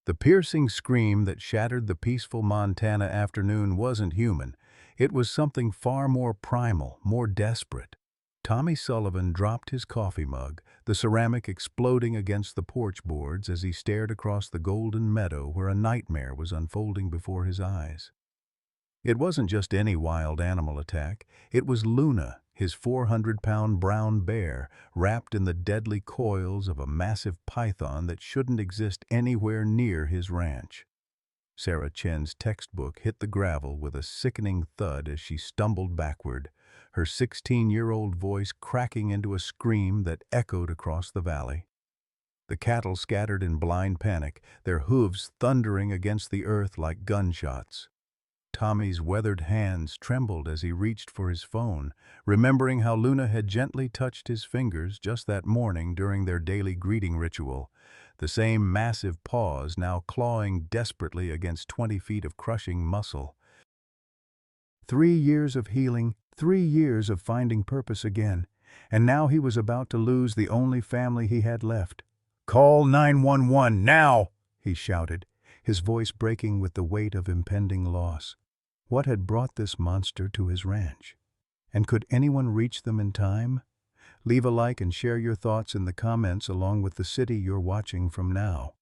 The piercing scream that shattered the peaceful Montana afternoon wasn't human. It was something far more primal, more desperate. Tommy Sullivan dropped his coffee mug, the ceramic exploding against the porch boards as he stared across the golden meadow where a nightmare was unfolding before his eyes. It wasn't just any wild animal attack. It was Luna, his 400-pound brown bear, wrapped in the deadly coils of a massive python that shouldn't exist anywhere near his ranch. Sarah Chen's textbook hit the gravel with a sickening thud as she stumbled backward, her 16-year-old voice cracking into a scream that echoed across the valley. The cattle scattered in blind panic, their hooves thundering against the earth like gunshots. Tommy's weathered hands trembled as he reached for his phone, remembering how Luna had gently touched his fingers just that morning during their daily greeting ritual, the same massive paws now clawing desperately against 20 feet of crushing muscle. 3 years of healing, 3 years of finding purpose again, and now he was about to lose the only family he had left. "Call 911 now!" he shouted, his voice breaking with the weight of impending loss. What had brought this monster to his ranch? And could anyone reach them in time? Leave a like and share your thoughts in the comments along with the city you're watching from now.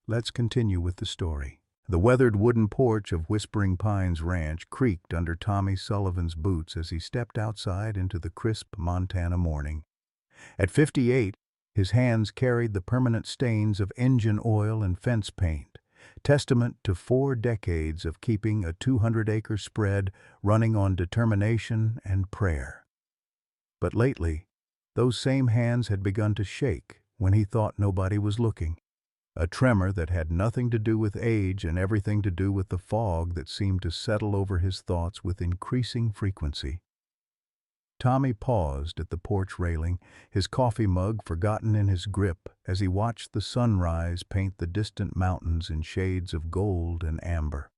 Let's continue with the story. The weathered wooden porch of Whispering Pines Ranch creaked under Tommy Sullivan's boots as he stepped outside into the crisp Montana morning. At 58, his hands carried the permanent stains of engine oil and fence paint, testament to 4 decades of keeping a 200-acre spread running on determination and prayer. But lately, those same hands had begun to shake when he thought nobody was looking, a tremor that had nothing to do with age and everything to do with the fog that seemed to settle over his thoughts with increasing frequency. Tommy paused at the porch railing, his coffee mug forgotten in his grip as he watched the sunrise paint the distant mountains in shades of gold and amber.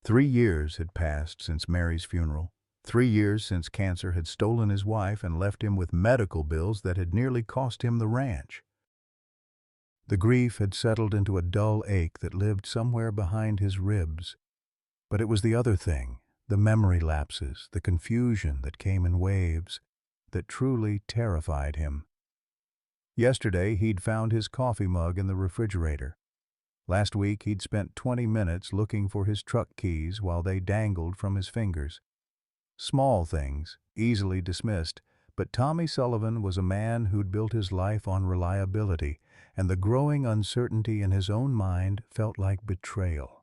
3 years had passed since Mary's funeral, 3 years since cancer had stolen his wife and left him with medical bills that had nearly cost him the ranch. The grief had settled into a dull ache that lived somewhere behind his ribs. But it was the other thing, the memory lapses, the confusion that came in waves, that truly terrified him. Yesterday, he'd found his coffee mug in the refrigerator. Last week, he'd spent 20 minutes looking for his truck keys while they dangled from his fingers. Small things, easily dismissed, but Tommy Sullivan was a man who'd built his life on reliability, and the growing uncertainty in his own mind felt like betrayal.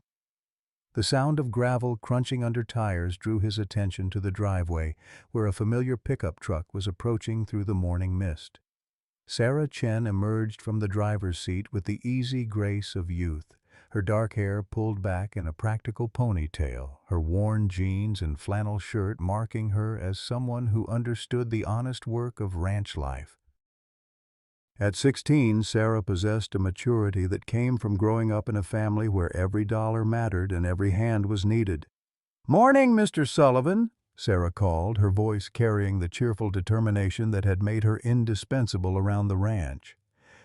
The sound of gravel crunching under tires drew his attention to the driveway, where a familiar pickup truck was approaching through the morning mist. Sarah Chen emerged from the driver's seat with the easy grace of youth, her dark hair pulled back in a practical ponytail, her worn jeans and flannel shirt marking her as someone who understood the honest work of ranch life. At 16, Sarah possessed a maturity that came from growing up in a family where every dollar mattered and every hand was needed. "Morning, Mr. Sullivan," Sarah called, her voice carrying the cheerful determination that had made her indispensable around the ranch.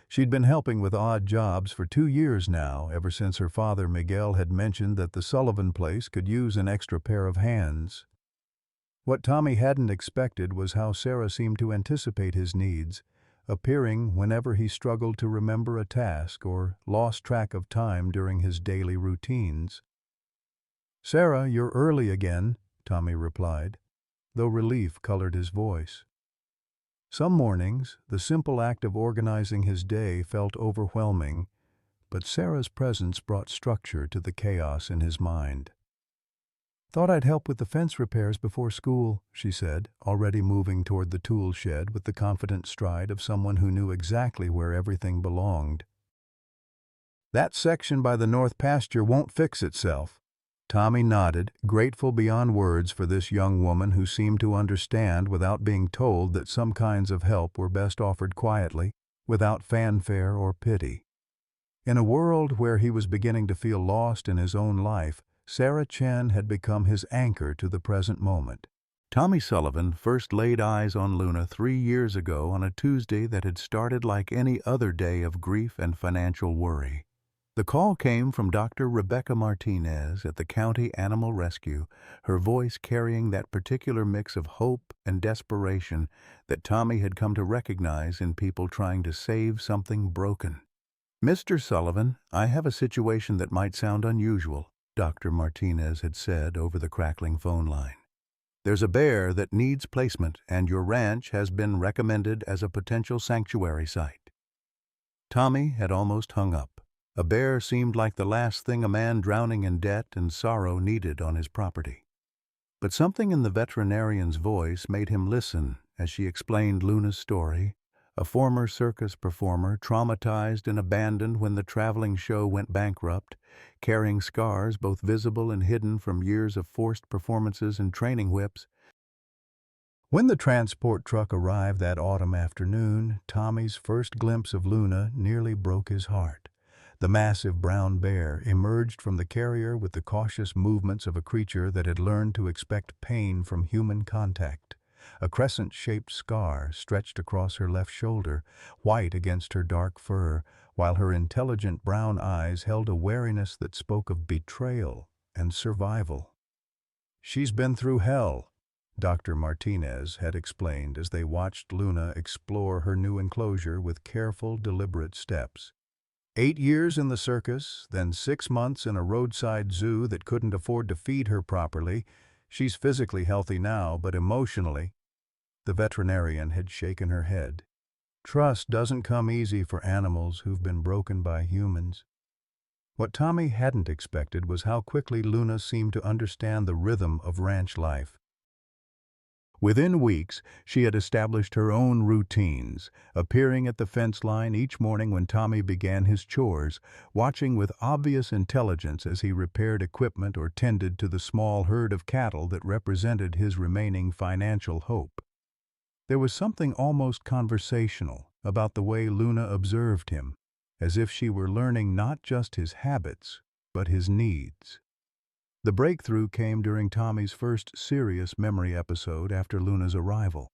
She'd been helping with odd jobs for 2 years now, ever since her father Miguel had mentioned that the Sullivan place could use an extra pair of hands. What Tommy hadn't expected was how Sarah seemed to anticipate his needs, appearing whenever he struggled to remember a task or lost track of time during his daily routines. "Sarah, you're early again," Tommy replied, though relief colored his voice. Some mornings, the simple act of organizing his day felt overwhelming, but Sarah's presence brought structure to the chaos in his mind. "Thought I'd help with the fence repairs before school," she said, already moving toward the tool shed with the confident stride of someone who knew exactly where everything belonged. "That section by the north pasture won't fix itself." Tommy nodded, grateful beyond words for this young woman who seemed to understand without being told that some kinds of help were best offered quietly, without fanfare or pity. In a world where he was beginning to feel lost in his own life, Sarah Chen had become his anchor to the present moment. Tommy Sullivan first laid eyes on Luna 3 years ago on a Tuesday that had started like any other day of grief and financial worry. The call came from Dr. Rebecca Martinez at the County Animal Rescue, her voice carrying that particular mix of hope and desperation that Tommy had come to recognize in people trying to save something broken. "Mr. Sullivan, I have a situation that might sound unusual," Dr. Martinez had said over the crackling phone line. "There's a bear that needs placement, and your ranch has been recommended as a potential sanctuary site." Tommy had almost hung up. A bear seemed like the last thing a man drowning in debt and sorrow needed on his property. But something in the veterinarian's voice made him listen as she explained Luna's story, a former circus performer traumatized and abandoned when the traveling show went bankrupt, carrying scars both visible and hidden from years of forced performances and training whips. When the transport truck arrived that autumn afternoon, Tommy's first glimpse of Luna nearly broke his heart. The massive brown bear emerged from the carrier with the cautious movements of a creature that had learned to expect pain from human contact. A crescent-shaped scar stretched across her left shoulder, white against her dark fur, while her intelligent brown eyes held a wariness that spoke of betrayal and survival. "She's been through hell," Dr. Martinez had explained as they watched Luna explore her new enclosure with careful, deliberate steps. 8 years in the circus, then 6 months in a roadside zoo that couldn't afford to feed her properly. She's physically healthy now, but emotionally. The veterinarian had shaken her head. Trust doesn't come easy for animals who've been broken by humans. What Tommy hadn't expected was how quickly Luna seemed to understand the rhythm of ranch life. Within weeks, she had established her own routines, appearing at the fence line each morning when Tommy began his chores, watching with obvious intelligence as he repaired equipment or tended to the small herd of cattle that represented his remaining financial hope. There was something almost conversational about the way Luna observed him, as if she were learning not just his habits, but his needs. The breakthrough came during Tommy's first serious memory episode after Luna's arrival.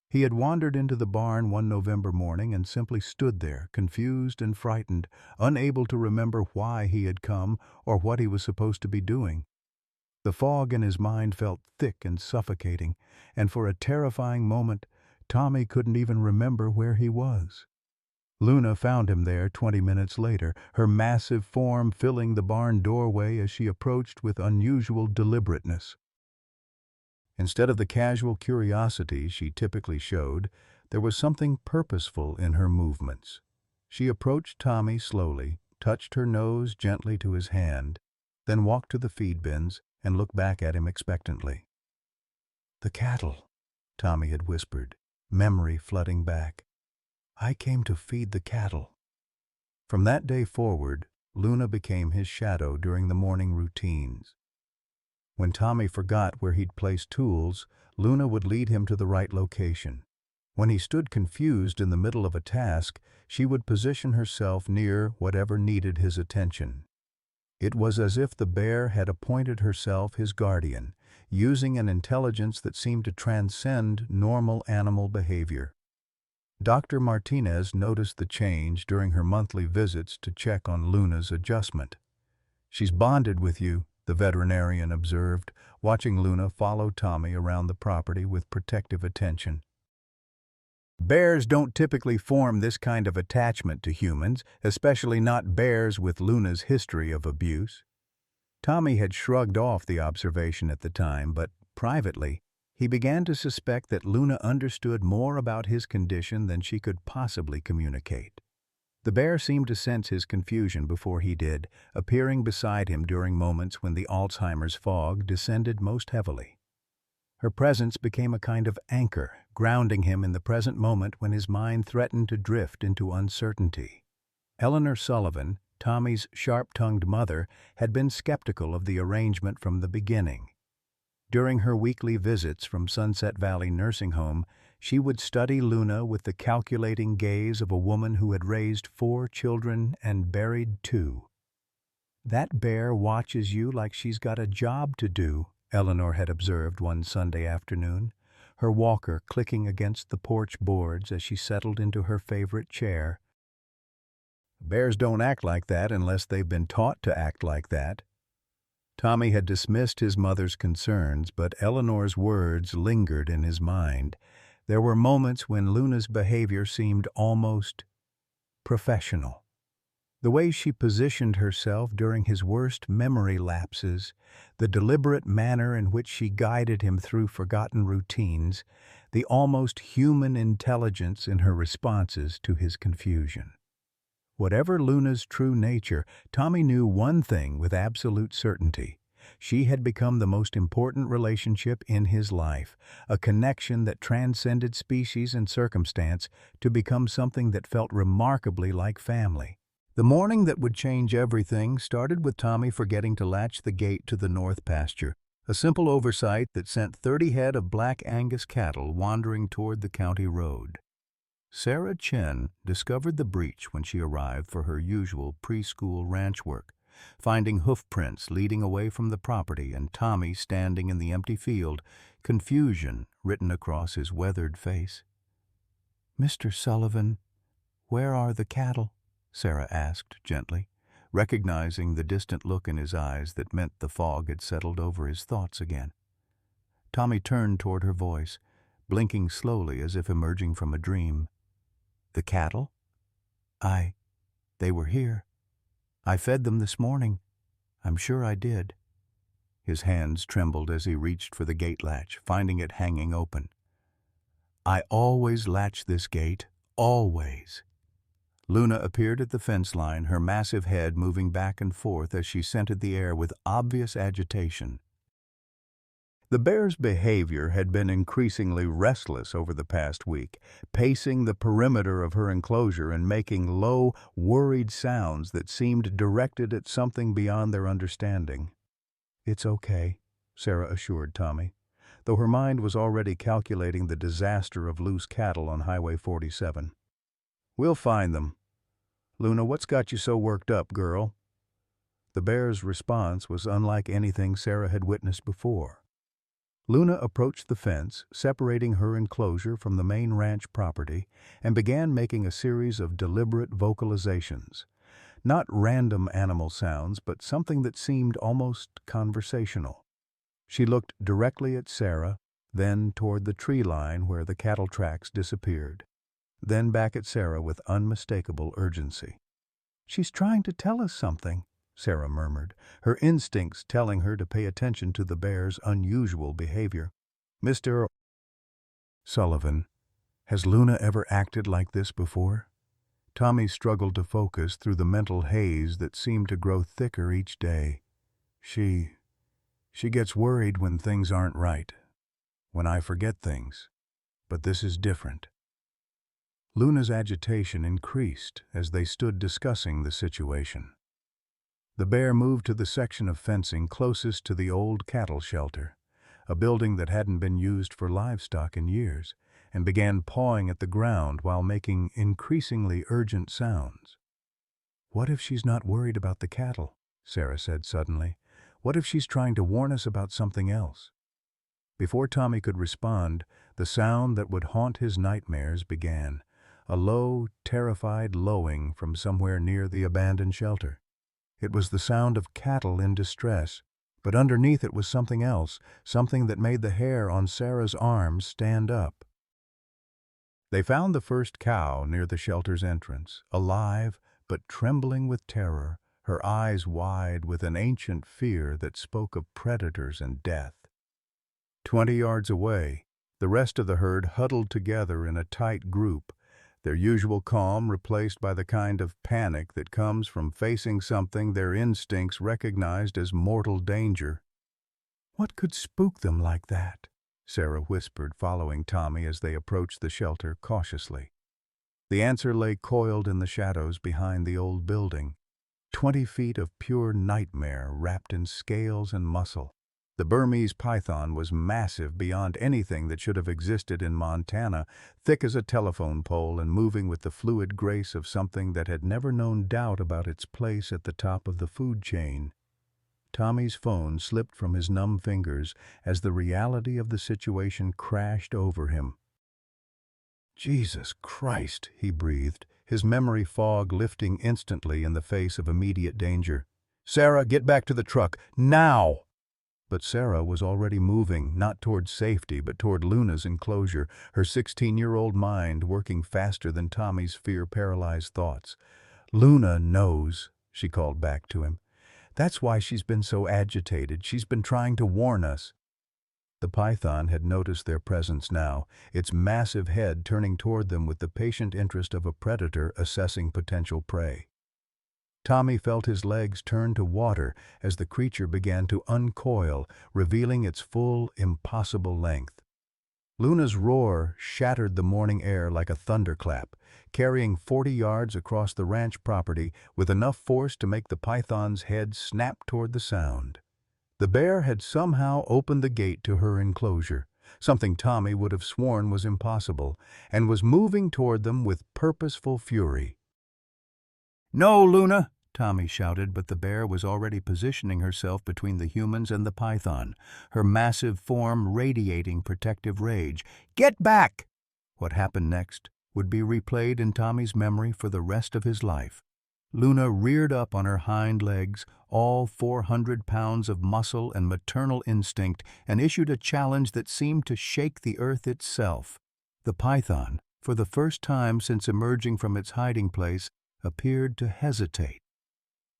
He had wandered into the barn one November morning and simply stood there, confused and frightened, unable to remember why he had come or what he was supposed to be doing. The fog in his mind felt thick and suffocating, and for a terrifying moment, Tommy couldn't even remember where he was. Luna found him there 20 minutes later, her massive form filling the barn doorway as she approached with unusual deliberateness. Instead of the casual curiosity she typically showed, there was something purposeful in her movements. She approached Tommy slowly, touched her nose gently to his hand, then walked to the feed bins and looked back at him expectantly. "The cattle," Tommy had whispered, memory flooding back. "I came to feed the cattle." From that day forward, Luna became his shadow during the morning routines. When Tommy forgot where he'd placed tools, Luna would lead him to the right location. When he stood confused in the middle of a task, she would position herself near whatever needed his attention. It was as if the bear had appointed herself his guardian, using an intelligence that seemed to transcend normal animal behavior. Dr. Martinez noticed the change during her monthly visits to check on Luna's adjustment. "She's bonded with you," the veterinarian observed, watching Luna follow Tommy around the property with protective attention. "Bears don't typically form this kind of attachment to humans, especially not bears with Luna's history of abuse." Tommy had shrugged off the observation at the time, but privately, he began to suspect that Luna understood more about his condition than she could possibly communicate. The bear seemed to sense his confusion before he did, appearing beside him during moments when the Alzheimer's fog descended most heavily. Her presence became a kind of anchor, grounding him in the present moment when his mind threatened to drift into uncertainty. Eleanor Sullivan, Tommy's sharp-tongued mother, had been skeptical of the arrangement from the beginning. During her weekly visits from Sunset Valley Nursing Home, she would study Luna with the calculating gaze of a woman who had raised 4 children and buried 2. "That bear watches you like she's got a job to do," Eleanor had observed one Sunday afternoon, her walker clicking against the porch boards as she settled into her favorite chair. Bears don't act like that unless they've been taught to act like that. Tommy had dismissed his mother's concerns, but Eleanor's words lingered in his mind. There were moments when Luna's behavior seemed almost professional. The way she positioned herself during his worst memory lapses, the deliberate manner in which she guided him through forgotten routines, the almost human intelligence in her responses to his confusion. Whatever Luna's true nature, Tommy knew one thing with absolute certainty. She had become the most important relationship in his life, a connection that transcended species and circumstance to become something that felt remarkably like family. The morning that would change everything started with Tommy forgetting to latch the gate to the north pasture, a simple oversight that sent 30 head of black Angus cattle wandering toward the county road. Sarah Chen discovered the breach when she arrived for her usual preschool ranch work, finding hoof prints leading away from the property and Tommy standing in the empty field, confusion written across his weathered face. "Mr. Sullivan, where are the cattle?" Sarah asked gently, recognizing the distant look in his eyes that meant the fog had settled over his thoughts again. Tommy turned toward her voice, blinking slowly as if emerging from a dream. "The cattle? They were here. I fed them this morning. I'm sure I did." His hands trembled as he reached for the gate latch, finding it hanging open. "I always latch this gate, always." Luna appeared at the fence line, her massive head moving back and forth as she scented the air with obvious agitation. The bear's behavior had been increasingly restless over the past week, pacing the perimeter of her enclosure and making low, worried sounds that seemed directed at something beyond their understanding. "It's okay," Sarah assured Tommy, though her mind was already calculating the disaster of loose cattle on Highway 47. "We'll find them. Luna, what's got you so worked up, girl?" The bear's response was unlike anything Sarah had witnessed before. Luna approached the fence, separating her enclosure from the main ranch property, and began making a series of deliberate vocalizations. Not random animal sounds, but something that seemed almost conversational. She looked directly at Sarah, then toward the tree line where the cattle tracks disappeared, then back at Sarah with unmistakable urgency. "She's trying to tell us something," Sarah murmured, her instincts telling her to pay attention to the bear's unusual behavior. "Mr. Sullivan, has Luna ever acted like this before?" Tommy struggled to focus through the mental haze that seemed to grow thicker each day. She gets worried when things aren't right, when I forget things, but this is different." Luna's agitation increased as they stood discussing the situation. The bear moved to the section of fencing closest to the old cattle shelter, a building that hadn't been used for livestock in years, and began pawing at the ground while making increasingly urgent sounds. "What if she's not worried about the cattle?" Sarah said suddenly. "What if she's trying to warn us about something else?" Before Tommy could respond, the sound that would haunt his nightmares began, a low, terrified lowing from somewhere near the abandoned shelter. It was the sound of cattle in distress, but underneath it was something else, something that made the hair on Sarah's arms stand up. They found the first cow near the shelter's entrance, alive but trembling with terror, her eyes wide with an ancient fear that spoke of predators and death. 20 yards away, the rest of the herd huddled together in a tight group, their usual calm replaced by the kind of panic that comes from facing something their instincts recognized as mortal danger. "What could spook them like that?" Sarah whispered, following Tommy as they approached the shelter cautiously. The answer lay coiled in the shadows behind the old building, 20 feet of pure nightmare wrapped in scales and muscle. The Burmese python was massive beyond anything that should have existed in Montana, thick as a telephone pole and moving with the fluid grace of something that had never known doubt about its place at the top of the food chain. Tommy's phone slipped from his numb fingers as the reality of the situation crashed over him. "Jesus Christ," he breathed, his memory fog lifting instantly in the face of immediate danger. "Sarah, get back to the truck, now!" But Sarah was already moving, not toward safety, but toward Luna's enclosure, her 16-year-old mind working faster than Tommy's fear-paralyzed thoughts. "Luna knows," she called back to him. "That's why she's been so agitated. She's been trying to warn us." The python had noticed their presence now, its massive head turning toward them with the patient interest of a predator assessing potential prey. Tommy felt his legs turn to water as the creature began to uncoil, revealing its full, impossible length. Luna's roar shattered the morning air like a thunderclap, carrying 40 yards across the ranch property with enough force to make the python's head snap toward the sound. The bear had somehow opened the gate to her enclosure, something Tommy would have sworn was impossible, and was moving toward them with purposeful fury. "No, Luna!" Tommy shouted, but the bear was already positioning herself between the humans and the python, her massive form radiating protective rage. "Get back!" What happened next would be replayed in Tommy's memory for the rest of his life. Luna reared up on her hind legs, all 400 pounds of muscle and maternal instinct, and issued a challenge that seemed to shake the earth itself. The python, for the first time since emerging from its hiding place, appeared to hesitate.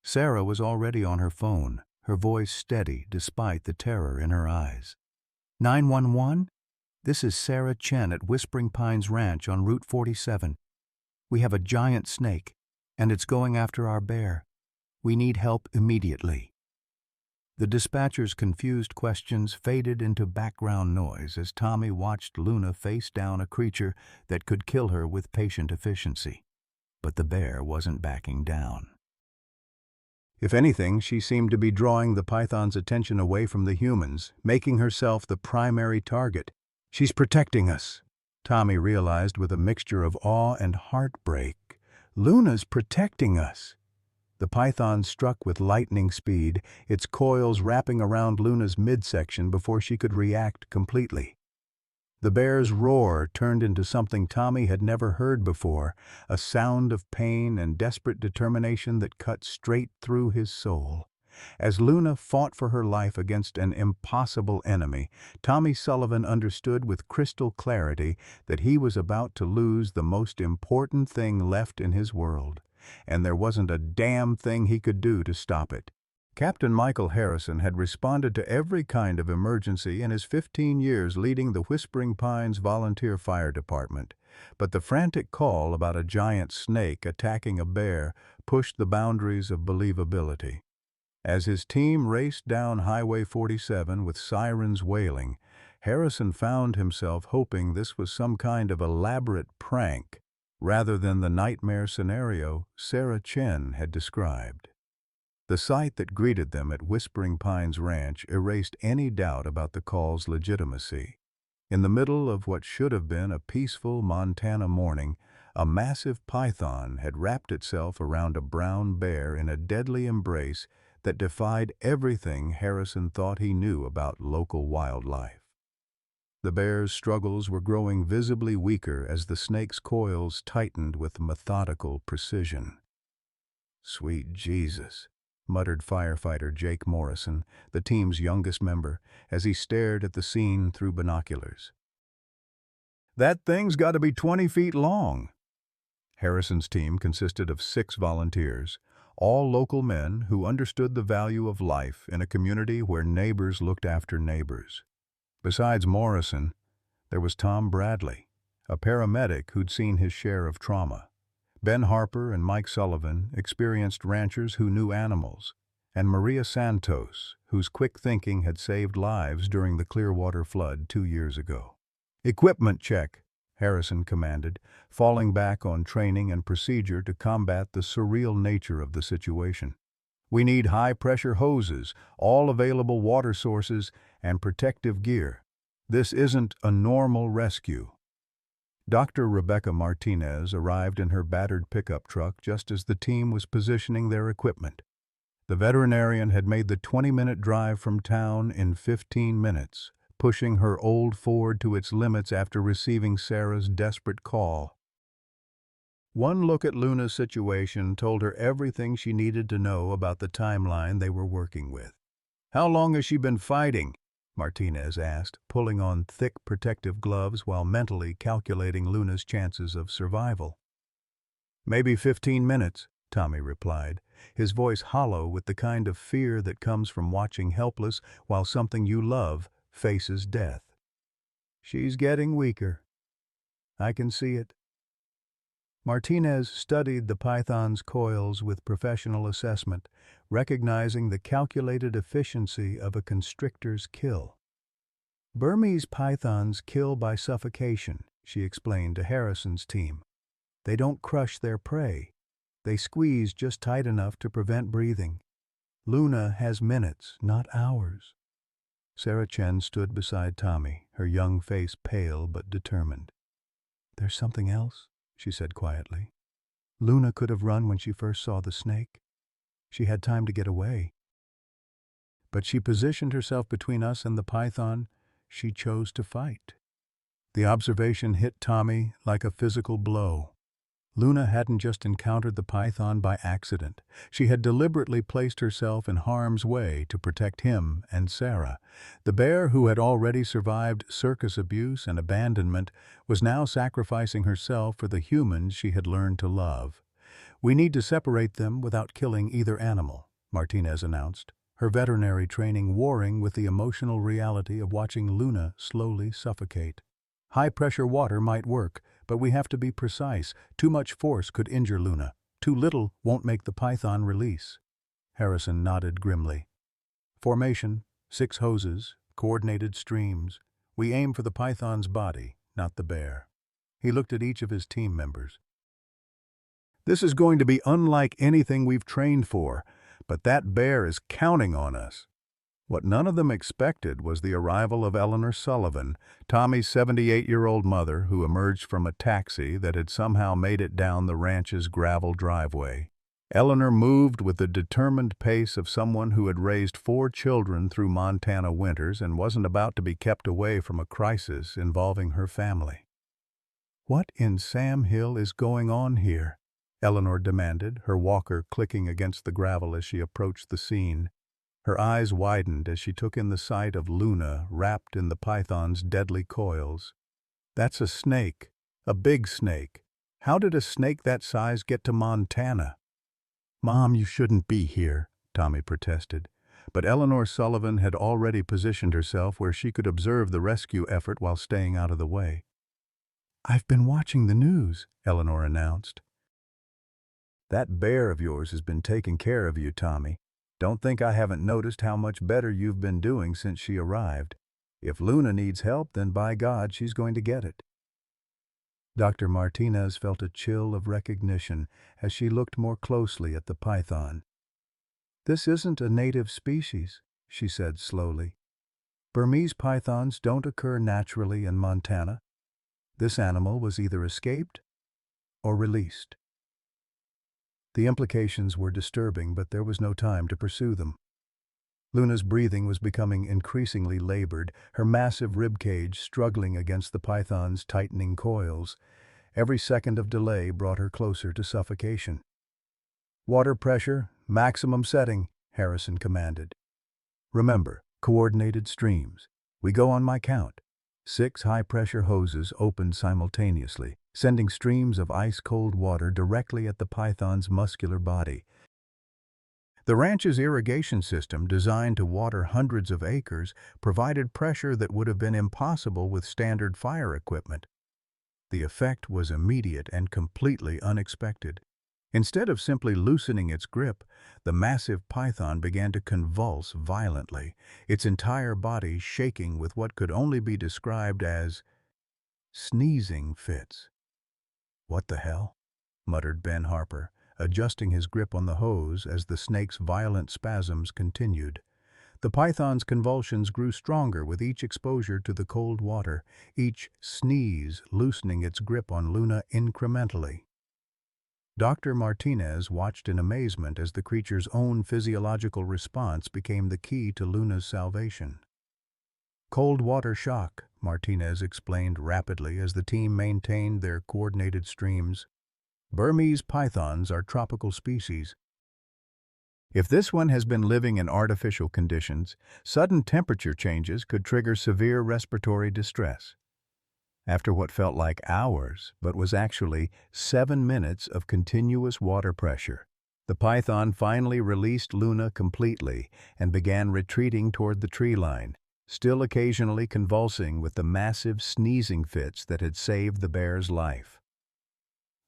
Sarah was already on her phone, her voice steady despite the terror in her eyes. 911? This is Sarah Chen at Whispering Pines Ranch on Route 47. We have a giant snake, and it's going after our bear. We need help immediately. The dispatcher's confused questions faded into background noise as Tommy watched Luna face down a creature that could kill her with patient efficiency. But the bear wasn't backing down. If anything, she seemed to be drawing the python's attention away from the humans, making herself the primary target. "She's protecting us," Tommy realized with a mixture of awe and heartbreak. "Luna's protecting us." The python struck with lightning speed, its coils wrapping around Luna's midsection before she could react completely. The bear's roar turned into something Tommy had never heard before, a sound of pain and desperate determination that cut straight through his soul. As Luna fought for her life against an impossible enemy, Tommy Sullivan understood with crystal clarity that he was about to lose the most important thing left in his world, and there wasn't a damn thing he could do to stop it. Captain Michael Harrison had responded to every kind of emergency in his 15 years leading the Whispering Pines Volunteer Fire Department, but the frantic call about a giant snake attacking a bear pushed the boundaries of believability. As his team raced down Highway 47 with sirens wailing, Harrison found himself hoping this was some kind of elaborate prank rather than the nightmare scenario Sarah Chen had described. The sight that greeted them at Whispering Pines Ranch erased any doubt about the call's legitimacy. In the middle of what should have been a peaceful Montana morning, a massive python had wrapped itself around a brown bear in a deadly embrace that defied everything Harrison thought he knew about local wildlife. The bear's struggles were growing visibly weaker as the snake's coils tightened with methodical precision. "Sweet Jesus," muttered firefighter Jake Morrison, the team's youngest member, as he stared at the scene through binoculars. "That thing's got to be 20 feet long." Harrison's team consisted of 6 volunteers, all local men who understood the value of life in a community where neighbors looked after neighbors. Besides Morrison, there was Tom Bradley, a paramedic who'd seen his share of trauma. Ben Harper and Mike Sullivan, experienced ranchers who knew animals, and Maria Santos, whose quick thinking had saved lives during the Clearwater flood 2 years ago. "Equipment check," Harrison commanded, falling back on training and procedure to combat the surreal nature of the situation. "We need high-pressure hoses, all available water sources, and protective gear. This isn't a normal rescue." Dr. Rebecca Martinez arrived in her battered pickup truck just as the team was positioning their equipment. The veterinarian had made the 20-minute drive from town in 15 minutes, pushing her old Ford to its limits after receiving Sarah's desperate call. One look at Luna's situation told her everything she needed to know about the timeline they were working with. "How long has she been fighting?" Martinez asked, pulling on thick protective gloves while mentally calculating Luna's chances of survival. "Maybe 15 minutes, Tommy replied, his voice hollow with the kind of fear that comes from watching helpless while something you love faces death. "She's getting weaker. I can see it." Martinez studied the python's coils with professional assessment, recognizing the calculated efficiency of a constrictor's kill. "Burmese pythons kill by suffocation," she explained to Harrison's team. "They don't crush their prey. They squeeze just tight enough to prevent breathing. Luna has minutes, not hours." Sarah Chen stood beside Tommy, her young face pale but determined. "There's something else," she said quietly. "Luna could have run when she first saw the snake. She had time to get away. But she positioned herself between us and the python. She chose to fight." The observation hit Tommy like a physical blow. Luna hadn't just encountered the python by accident. She had deliberately placed herself in harm's way to protect him and Sarah. The bear, who had already survived circus abuse and abandonment, was now sacrificing herself for the humans she had learned to love. "We need to separate them without killing either animal," Martinez announced, her veterinary training warring with the emotional reality of watching Luna slowly suffocate. "High-pressure water might work, but we have to be precise. Too much force could injure Luna. Too little won't make the python release." Harrison nodded grimly. "Formation, 6 hoses, coordinated streams. We aim for the python's body, not the bear." He looked at each of his team members. "This is going to be unlike anything we've trained for, but that bear is counting on us." What none of them expected was the arrival of Eleanor Sullivan, Tommy's 78-year-old mother, who emerged from a taxi that had somehow made it down the ranch's gravel driveway. Eleanor moved with the determined pace of someone who had raised 4 children through Montana winters and wasn't about to be kept away from a crisis involving her family. "What in Sam Hill is going on here?" Eleanor demanded, her walker clicking against the gravel as she approached the scene. Her eyes widened as she took in the sight of Luna wrapped in the python's deadly coils. "That's a snake. A big snake. How did a snake that size get to Montana?" "Mom, you shouldn't be here," Tommy protested. But Eleanor Sullivan had already positioned herself where she could observe the rescue effort while staying out of the way. "I've been watching the news," Eleanor announced. "That bear of yours has been taking care of you, Tommy. Don't think I haven't noticed how much better you've been doing since she arrived. If Luna needs help, then by God, she's going to get it." Dr. Martinez felt a chill of recognition as she looked more closely at the python. "This isn't a native species," she said slowly. "Burmese pythons don't occur naturally in Montana. This animal was either escaped or released." The implications were disturbing, but there was no time to pursue them. Luna's breathing was becoming increasingly labored, her massive ribcage struggling against the python's tightening coils. Every second of delay brought her closer to suffocation. "Water pressure, maximum setting," Harrison commanded. "Remember, coordinated streams. We go on my count." 6 high-pressure hoses opened simultaneously, sending streams of ice-cold water directly at the python's muscular body. The ranch's irrigation system, designed to water hundreds of acres, provided pressure that would have been impossible with standard fire equipment. The effect was immediate and completely unexpected. Instead of simply loosening its grip, the massive python began to convulse violently, its entire body shaking with what could only be described as sneezing fits. "What the hell?" muttered Ben Harper, adjusting his grip on the hose as the snake's violent spasms continued. The python's convulsions grew stronger with each exposure to the cold water, each sneeze loosening its grip on Luna incrementally. Dr. Martinez watched in amazement as the creature's own physiological response became the key to Luna's salvation. "Cold water shock," Martinez explained rapidly as the team maintained their coordinated streams. Burmese pythons are tropical species. If this one has been living in artificial conditions, sudden temperature changes could trigger severe respiratory distress. After what felt like hours, but was actually 7 minutes of continuous water pressure, the python finally released Luna completely and began retreating toward the tree line, still occasionally convulsing with the massive sneezing fits that had saved the bear's life.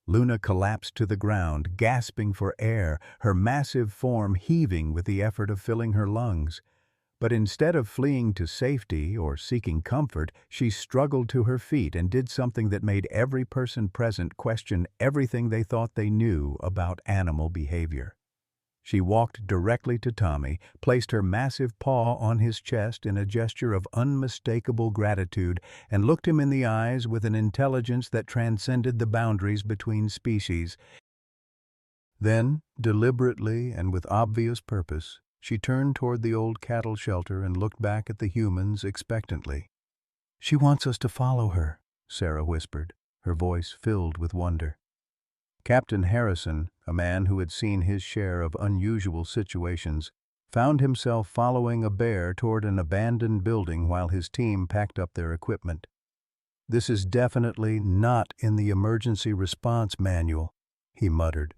Luna collapsed to the ground, gasping for air, her massive form heaving with the effort of filling her lungs. But instead of fleeing to safety or seeking comfort, she struggled to her feet and did something that made every person present question everything they thought they knew about animal behavior. She walked directly to Tommy, placed her massive paw on his chest in a gesture of unmistakable gratitude, and looked him in the eyes with an intelligence that transcended the boundaries between species. Then, deliberately and with obvious purpose, she turned toward the old cattle shelter and looked back at the humans expectantly. "She wants us to follow her," Sarah whispered, her voice filled with wonder. Captain Harrison, a man who had seen his share of unusual situations, found himself following a bear toward an abandoned building while his team packed up their equipment. "This is definitely not in the emergency response manual," he muttered.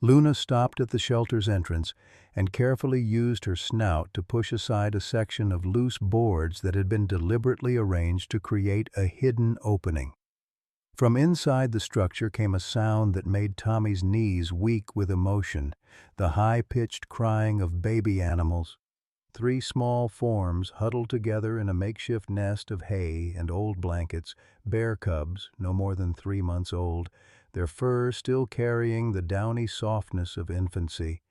Luna stopped at the shelter's entrance and carefully used her snout to push aside a section of loose boards that had been deliberately arranged to create a hidden opening. From inside the structure came a sound that made Tommy's knees weak with emotion, the high-pitched crying of baby animals. 3 small forms huddled together in a makeshift nest of hay and old blankets, bear cubs, no more than 3 months old, their fur still carrying the downy softness of infancy.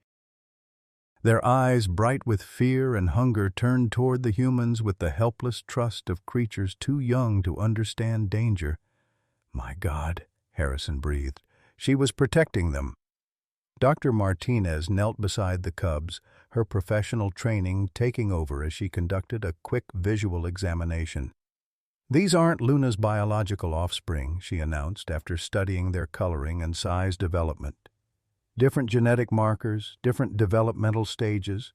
Their eyes, bright with fear and hunger, turned toward the humans with the helpless trust of creatures too young to understand danger. "My God," Harrison breathed. She was protecting them. Dr. Martinez knelt beside the cubs, her professional training taking over as she conducted a quick visual examination. "These aren't Luna's biological offspring," she announced after studying their coloring and size development. "Different genetic markers, different developmental stages.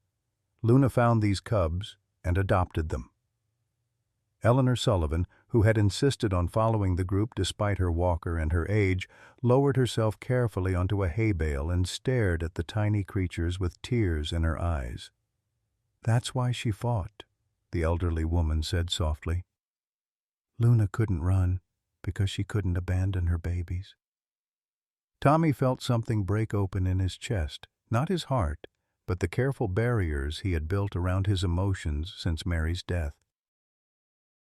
Luna found these cubs and adopted them." Eleanor Sullivan, who had insisted on following the group despite her walker and her age, lowered herself carefully onto a hay bale and stared at the tiny creatures with tears in her eyes. "That's why she fought," the elderly woman said softly. "Luna couldn't run because she couldn't abandon her babies." Tommy felt something break open in his chest, not his heart, but the careful barriers he had built around his emotions since Mary's death.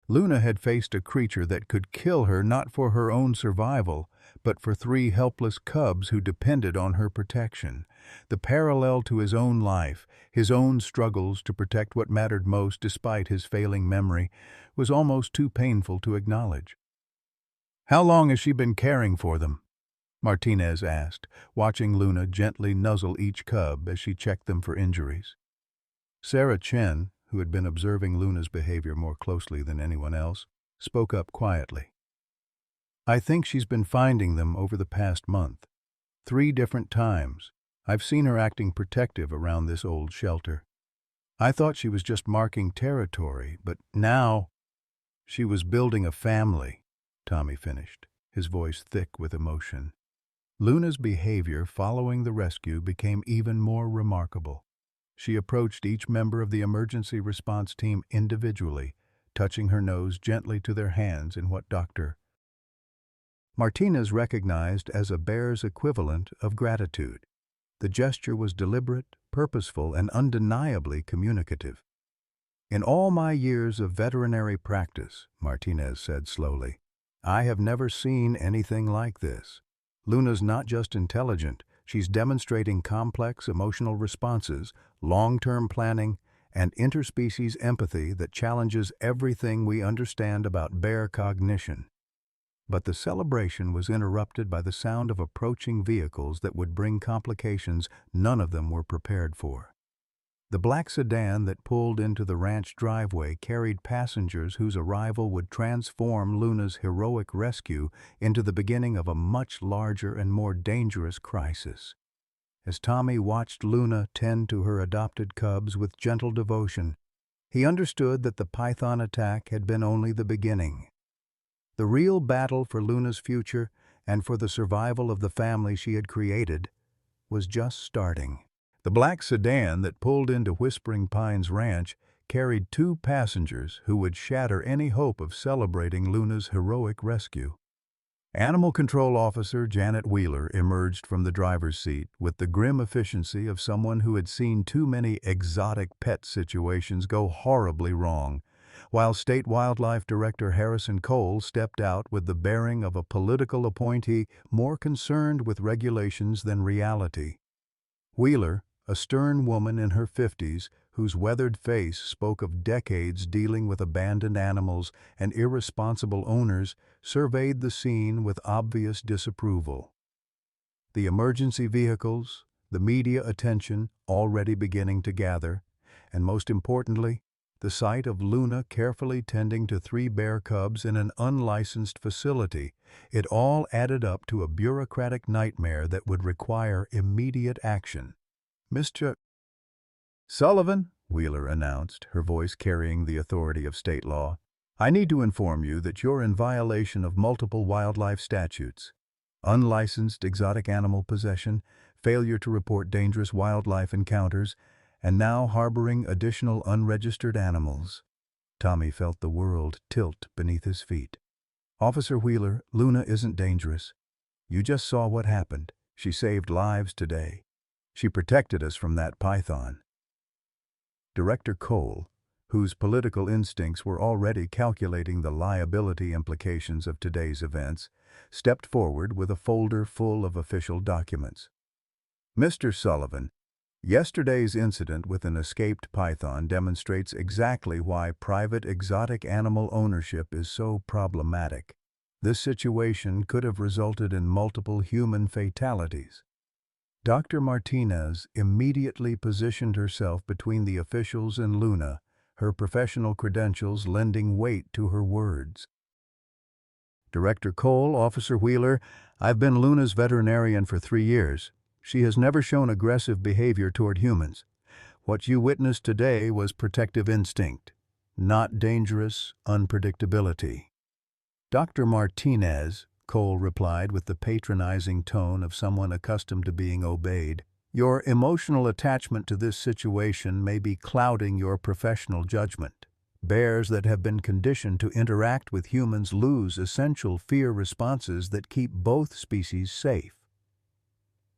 Luna had faced a creature that could kill her not for her own survival, but for 3 helpless cubs who depended on her protection. The parallel to his own life, his own struggles to protect what mattered most despite his failing memory, was almost too painful to acknowledge. "How long has she been caring for them?" Martinez asked, watching Luna gently nuzzle each cub as she checked them for injuries. Sarah Chen, who had been observing Luna's behavior more closely than anyone else, spoke up quietly. "I think she's been finding them over the past month. 3 different times. I've seen her acting protective around this old shelter. I thought she was just marking territory, but now—" "She was building a family," Tommy finished, his voice thick with emotion. Luna's behavior following the rescue became even more remarkable. She approached each member of the emergency response team individually, touching her nose gently to their hands in what Dr. Martinez recognized as a bear's equivalent of gratitude. The gesture was deliberate, purposeful, and undeniably communicative. "In all my years of veterinary practice," Martinez said slowly, "I have never seen anything like this. Luna's not just intelligent, she's demonstrating complex emotional responses, long-term planning, and interspecies empathy that challenges everything we understand about bear cognition." But the celebration was interrupted by the sound of approaching vehicles that would bring complications none of them were prepared for. The black sedan that pulled into the ranch driveway carried passengers whose arrival would transform Luna's heroic rescue into the beginning of a much larger and more dangerous crisis. As Tommy watched Luna tend to her adopted cubs with gentle devotion, he understood that the python attack had been only the beginning. The real battle for Luna's future and for the survival of the family she had created was just starting. The black sedan that pulled into Whispering Pines Ranch carried 2 passengers who would shatter any hope of celebrating Luna's heroic rescue. Animal Control Officer Janet Wheeler emerged from the driver's seat with the grim efficiency of someone who had seen too many exotic pet situations go horribly wrong, while State Wildlife Director Harrison Cole stepped out with the bearing of a political appointee more concerned with regulations than reality. Wheeler, a stern woman in her 50s, whose weathered face spoke of decades dealing with abandoned animals and irresponsible owners, surveyed the scene with obvious disapproval. The emergency vehicles, the media attention already beginning to gather, and most importantly, the sight of Luna carefully tending to 3 bear cubs in an unlicensed facility, it all added up to a bureaucratic nightmare that would require immediate action. "Mr. Sullivan," Wheeler announced, her voice carrying the authority of state law, "I need to inform you that you're in violation of multiple wildlife statutes: unlicensed exotic animal possession, failure to report dangerous wildlife encounters, and now harboring additional unregistered animals." Tommy felt the world tilt beneath his feet. "Officer Wheeler, Luna isn't dangerous. You just saw what happened. She saved lives today. She protected us from that python." Director Cole, whose political instincts were already calculating the liability implications of today's events, stepped forward with a folder full of official documents. "Mr. Sullivan, yesterday's incident with an escaped python demonstrates exactly why private exotic animal ownership is so problematic. This situation could have resulted in multiple human fatalities." Dr. Martinez immediately positioned herself between the officials and Luna, her professional credentials lending weight to her words. "Director Cole, Officer Wheeler, I've been Luna's veterinarian for 3 years. She has never shown aggressive behavior toward humans. What you witnessed today was protective instinct, not dangerous unpredictability." "Dr. Martinez," Cole replied with the patronizing tone of someone accustomed to being obeyed, "your emotional attachment to this situation may be clouding your professional judgment. Bears that have been conditioned to interact with humans lose essential fear responses that keep both species safe."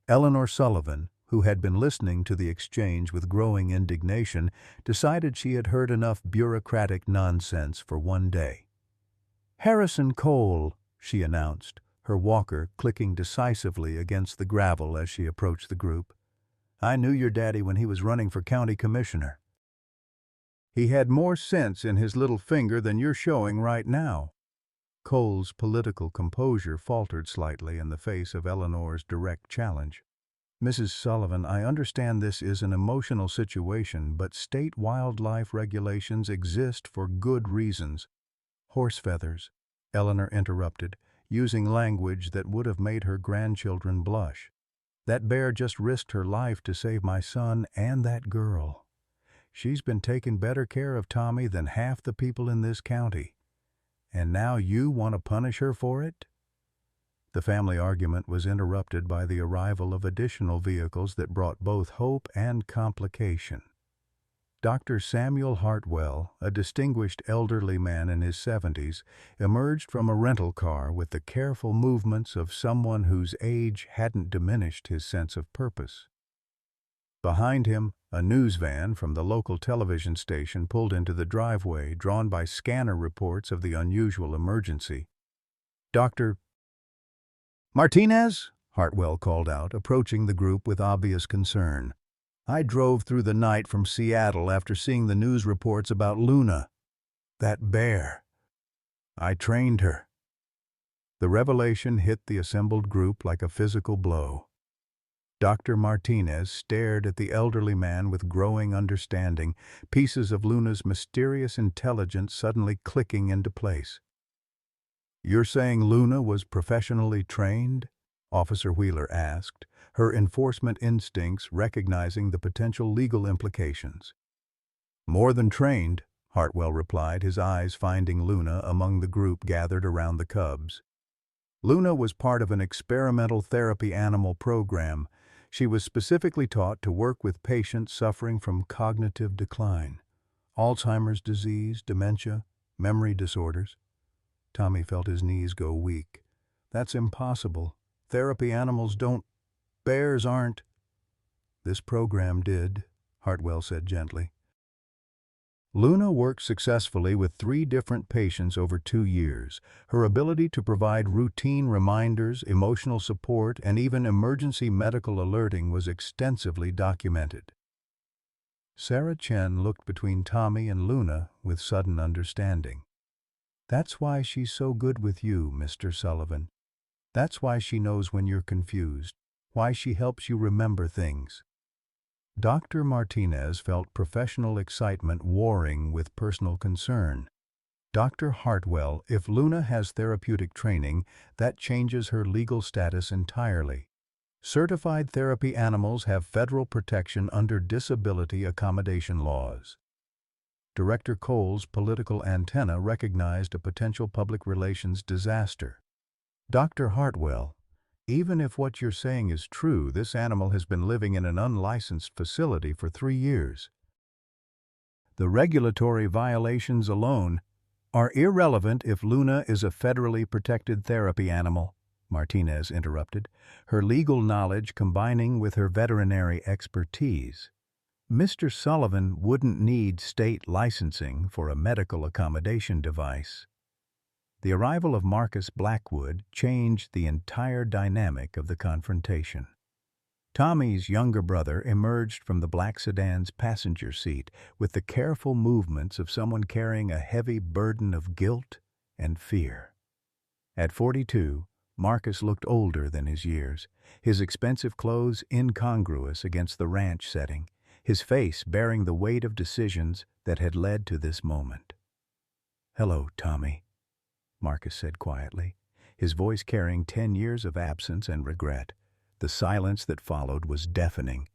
Eleanor Sullivan, who had been listening to the exchange with growing indignation, decided she had heard enough bureaucratic nonsense for one day. "Harrison Cole," she announced, her walker clicking decisively against the gravel as she approached the group. "I knew your daddy when he was running for county commissioner. He had more sense in his little finger than you're showing right now." Cole's political composure faltered slightly in the face of Eleanor's direct challenge. "Mrs. Sullivan, I understand this is an emotional situation, but state wildlife regulations exist for good reasons." "Horse feathers," Eleanor interrupted, using language that would have made her grandchildren blush. "That bear just risked her life to save my son and that girl. She's been taking better care of Tommy than half the people in this county. And now you want to punish her for it?" The family argument was interrupted by the arrival of additional vehicles that brought both hope and complication. Dr. Samuel Hartwell, a distinguished elderly man in his 70s, emerged from a rental car with the careful movements of someone whose age hadn't diminished his sense of purpose. Behind him, a news van from the local television station pulled into the driveway, drawn by scanner reports of the unusual emergency. "Dr. Martinez?" Hartwell called out, approaching the group with obvious concern. "I drove through the night from Seattle after seeing the news reports about Luna. That bear. I trained her." The revelation hit the assembled group like a physical blow. Dr. Martinez stared at the elderly man with growing understanding, pieces of Luna's mysterious intelligence suddenly clicking into place. "You're saying Luna was professionally trained?" Officer Wheeler asked, her enforcement instincts recognizing the potential legal implications. "More than trained," Hartwell replied, his eyes finding Luna among the group gathered around the cubs. Luna was part of an experimental therapy animal program. She was specifically taught to work with patients suffering from cognitive decline, Alzheimer's disease, dementia, memory disorders. Tommy felt his knees go weak. "That's impossible. Therapy animals don't. Bears aren't." "This program did," Hartwell said gently. Luna worked successfully with 3 different patients over 2 years. Her ability to provide routine reminders, emotional support, and even emergency medical alerting was extensively documented. Sarah Chen looked between Tommy and Luna with sudden understanding. "That's why she's so good with you, Mr. Sullivan. That's why she knows when you're confused, why she helps you remember things." Dr. Martinez felt professional excitement warring with personal concern. "Dr. Hartwell, if Luna has therapeutic training, that changes her legal status entirely. Certified therapy animals have federal protection under disability accommodation laws." Director Cole's political antenna recognized a potential public relations disaster. "Dr. Hartwell, even if what you're saying is true, this animal has been living in an unlicensed facility for 3 years. The regulatory violations alone are irrelevant if Luna is a federally protected therapy animal," Martinez interrupted, her legal knowledge combining with her veterinary expertise. "Mr. Sullivan wouldn't need state licensing for a medical accommodation device." The arrival of Marcus Blackwood changed the entire dynamic of the confrontation. Tommy's younger brother emerged from the black sedan's passenger seat with the careful movements of someone carrying a heavy burden of guilt and fear. At 42, Marcus looked older than his years, his expensive clothes incongruous against the ranch setting, his face bearing the weight of decisions that had led to this moment. "Hello, Tommy," Marcus said quietly, his voice carrying 10 years of absence and regret. The silence that followed was deafening.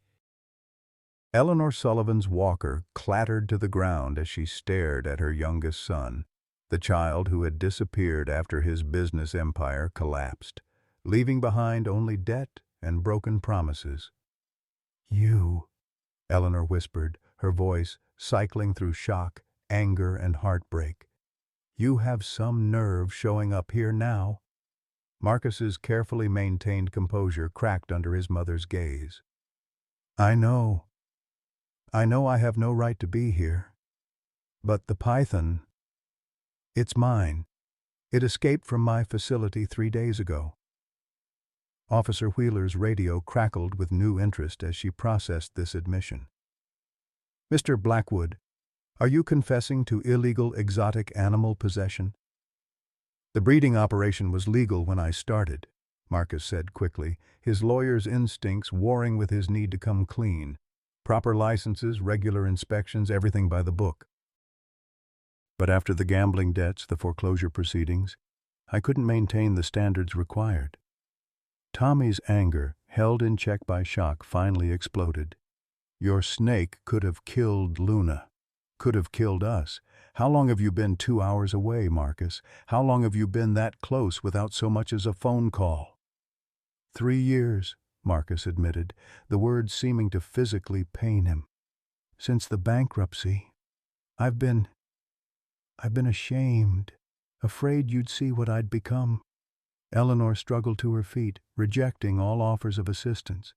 Eleanor Sullivan's walker clattered to the ground as she stared at her youngest son, the child who had disappeared after his business empire collapsed, leaving behind only debt and broken promises. "You," Eleanor whispered, her voice cycling through shock, anger, and heartbreak. "You have some nerve showing up here now." Marcus's carefully maintained composure cracked under his mother's gaze. I know I have no right to be here. But the python, it's mine. It escaped from my facility 3 days ago." Officer Wheeler's radio crackled with new interest as she processed this admission. "Mr. Blackwood, are you confessing to illegal exotic animal possession?" "The breeding operation was legal when I started," Marcus said quickly, his lawyer's instincts warring with his need to come clean. Proper licenses, regular inspections, everything by the book. "But after the gambling debts, the foreclosure proceedings, I couldn't maintain the standards required." Tommy's anger, held in check by shock, finally exploded. "Your snake could have killed Luna. Could have killed us. How long have you been 2 hours away, Marcus? How long have you been that close without so much as a phone call?" 3 years, Marcus admitted, the words seeming to physically pain him. "Since the bankruptcy, I've been ashamed, afraid you'd see what I'd become." Eleanor struggled to her feet, rejecting all offers of assistance.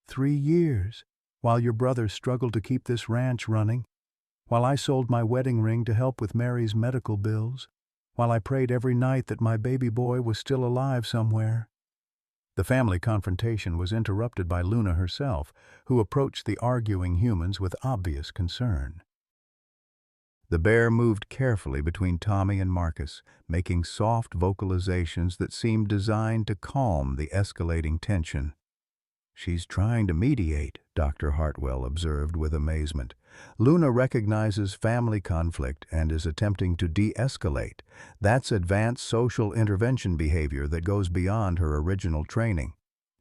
3 years, while your brother struggled to keep this ranch running, while I sold my wedding ring to help with Mary's medical bills, while I prayed every night that my baby boy was still alive somewhere. The family confrontation was interrupted by Luna herself, who approached the arguing humans with obvious concern. The bear moved carefully between Tommy and Marcus, making soft vocalizations that seemed designed to calm the escalating tension. She's trying to mediate, Dr. Hartwell observed with amazement. Luna recognizes family conflict and is attempting to de-escalate. That's advanced social intervention behavior that goes beyond her original training.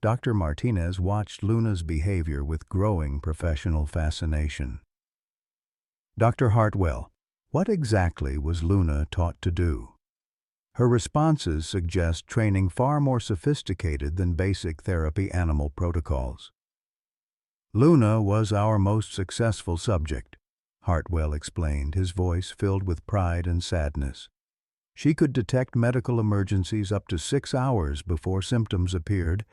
Dr. Martinez watched Luna's behavior with growing professional fascination. Dr. Hartwell, what exactly was Luna taught to do? Her responses suggest training far more sophisticated than basic therapy animal protocols. Luna was our most successful subject, Hartwell explained, his voice filled with pride and sadness. She could detect medical emergencies up to 6 hours before symptoms appeared,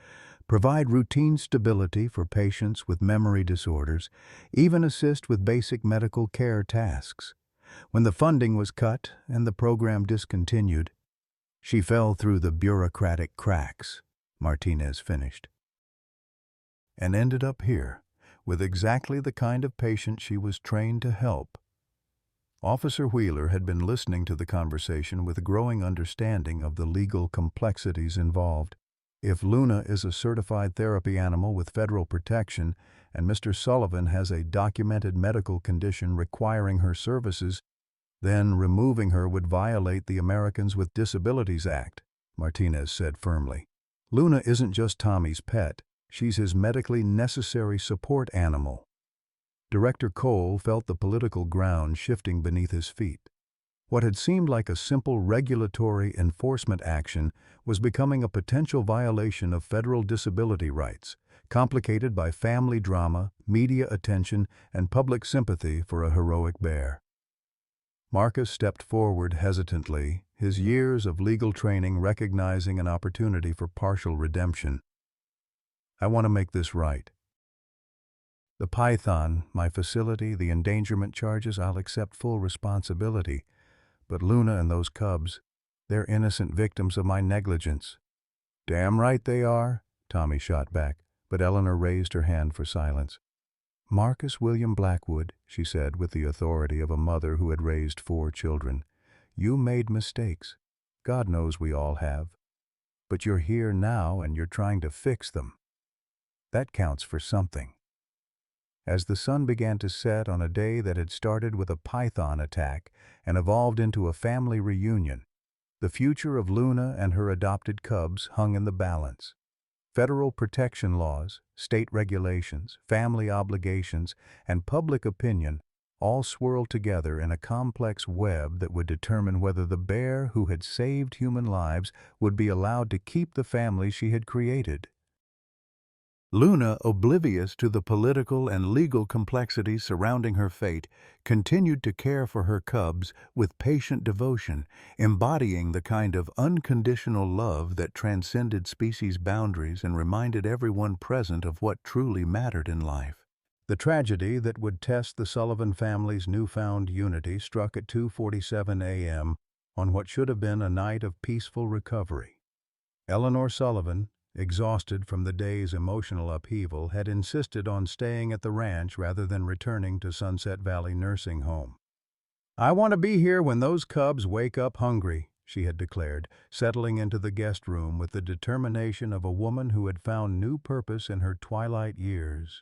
provide routine stability for patients with memory disorders, even assist with basic medical care tasks. When the funding was cut and the program discontinued, she fell through the bureaucratic cracks, Martinez finished, and ended up here, with exactly the kind of patient she was trained to help. Officer Wheeler had been listening to the conversation with a growing understanding of the legal complexities involved. If Luna is a certified therapy animal with federal protection and Mr. Sullivan has a documented medical condition requiring her services, then removing her would violate the Americans with Disabilities Act, Martinez said firmly. Luna isn't just Tommy's pet, she's his medically necessary support animal. Director Cole felt the political ground shifting beneath his feet. What had seemed like a simple regulatory enforcement action was becoming a potential violation of federal disability rights, complicated by family drama, media attention, and public sympathy for a heroic bear. Marcus stepped forward hesitantly, his years of legal training recognizing an opportunity for partial redemption. I want to make this right. The Python, my facility, the endangerment charges, I'll accept full responsibility. But Luna and those cubs, they're innocent victims of my negligence. Damn right they are, Tommy shot back, but Eleanor raised her hand for silence. Marcus William Blackwood, she said with the authority of a mother who had raised 4 children, you made mistakes. God knows we all have. But you're here now and you're trying to fix them. That counts for something. As the sun began to set on a day that had started with a python attack and evolved into a family reunion, the future of Luna and her adopted cubs hung in the balance. Federal protection laws, state regulations, family obligations, and public opinion all swirled together in a complex web that would determine whether the bear who had saved human lives would be allowed to keep the family she had created. Luna, oblivious to the political and legal complexities surrounding her fate, continued to care for her cubs with patient devotion, embodying the kind of unconditional love that transcended species boundaries and reminded everyone present of what truly mattered in life. The tragedy that would test the Sullivan family's newfound unity struck at 2:47 a.m. on what should have been a night of peaceful recovery. Eleanor Sullivan, exhausted from the day's emotional upheaval, had insisted on staying at the ranch rather than returning to Sunset Valley Nursing Home. I want to be here when those cubs wake up hungry, she had declared, settling into the guest room with the determination of a woman who had found new purpose in her twilight years.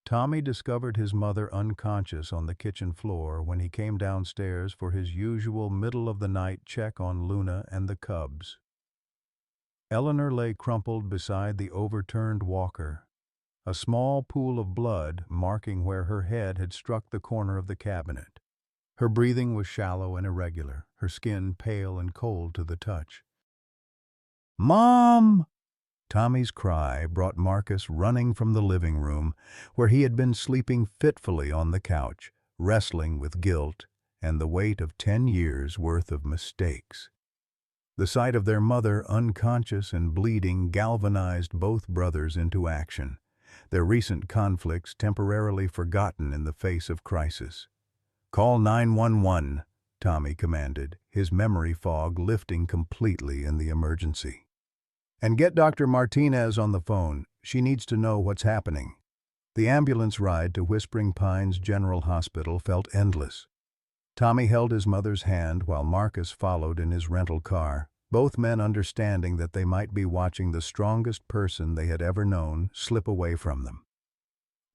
Tommy discovered his mother unconscious on the kitchen floor when he came downstairs for his usual middle-of-the-night check on Luna and the cubs. Eleanor lay crumpled beside the overturned walker, a small pool of blood marking where her head had struck the corner of the cabinet. Her breathing was shallow and irregular, her skin pale and cold to the touch. "Mom!" Tommy's cry brought Marcus running from the living room, where he had been sleeping fitfully on the couch, wrestling with guilt and the weight of 10 years' worth of mistakes. The sight of their mother, unconscious and bleeding, galvanized both brothers into action, their recent conflicts temporarily forgotten in the face of crisis. "Call 911, Tommy commanded, his memory fog lifting completely in the emergency. "And get Dr. Martinez on the phone. She needs to know what's happening." The ambulance ride to Whispering Pines General Hospital felt endless. Tommy held his mother's hand while Marcus followed in his rental car, both men understanding that they might be watching the strongest person they had ever known slip away from them.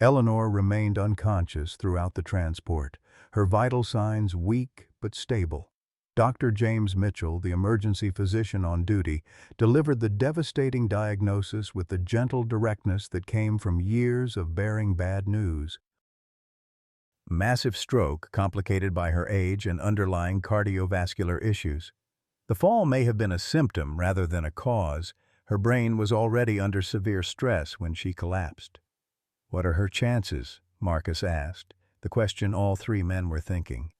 Eleanor remained unconscious throughout the transport, her vital signs weak but stable. Dr. James Mitchell, the emergency physician on duty, delivered the devastating diagnosis with the gentle directness that came from years of bearing bad news. Massive stroke complicated by her age and underlying cardiovascular issues. The fall may have been a symptom rather than a cause. Her brain was already under severe stress when she collapsed. "What are her chances?" Marcus asked, the question all three men were thinking.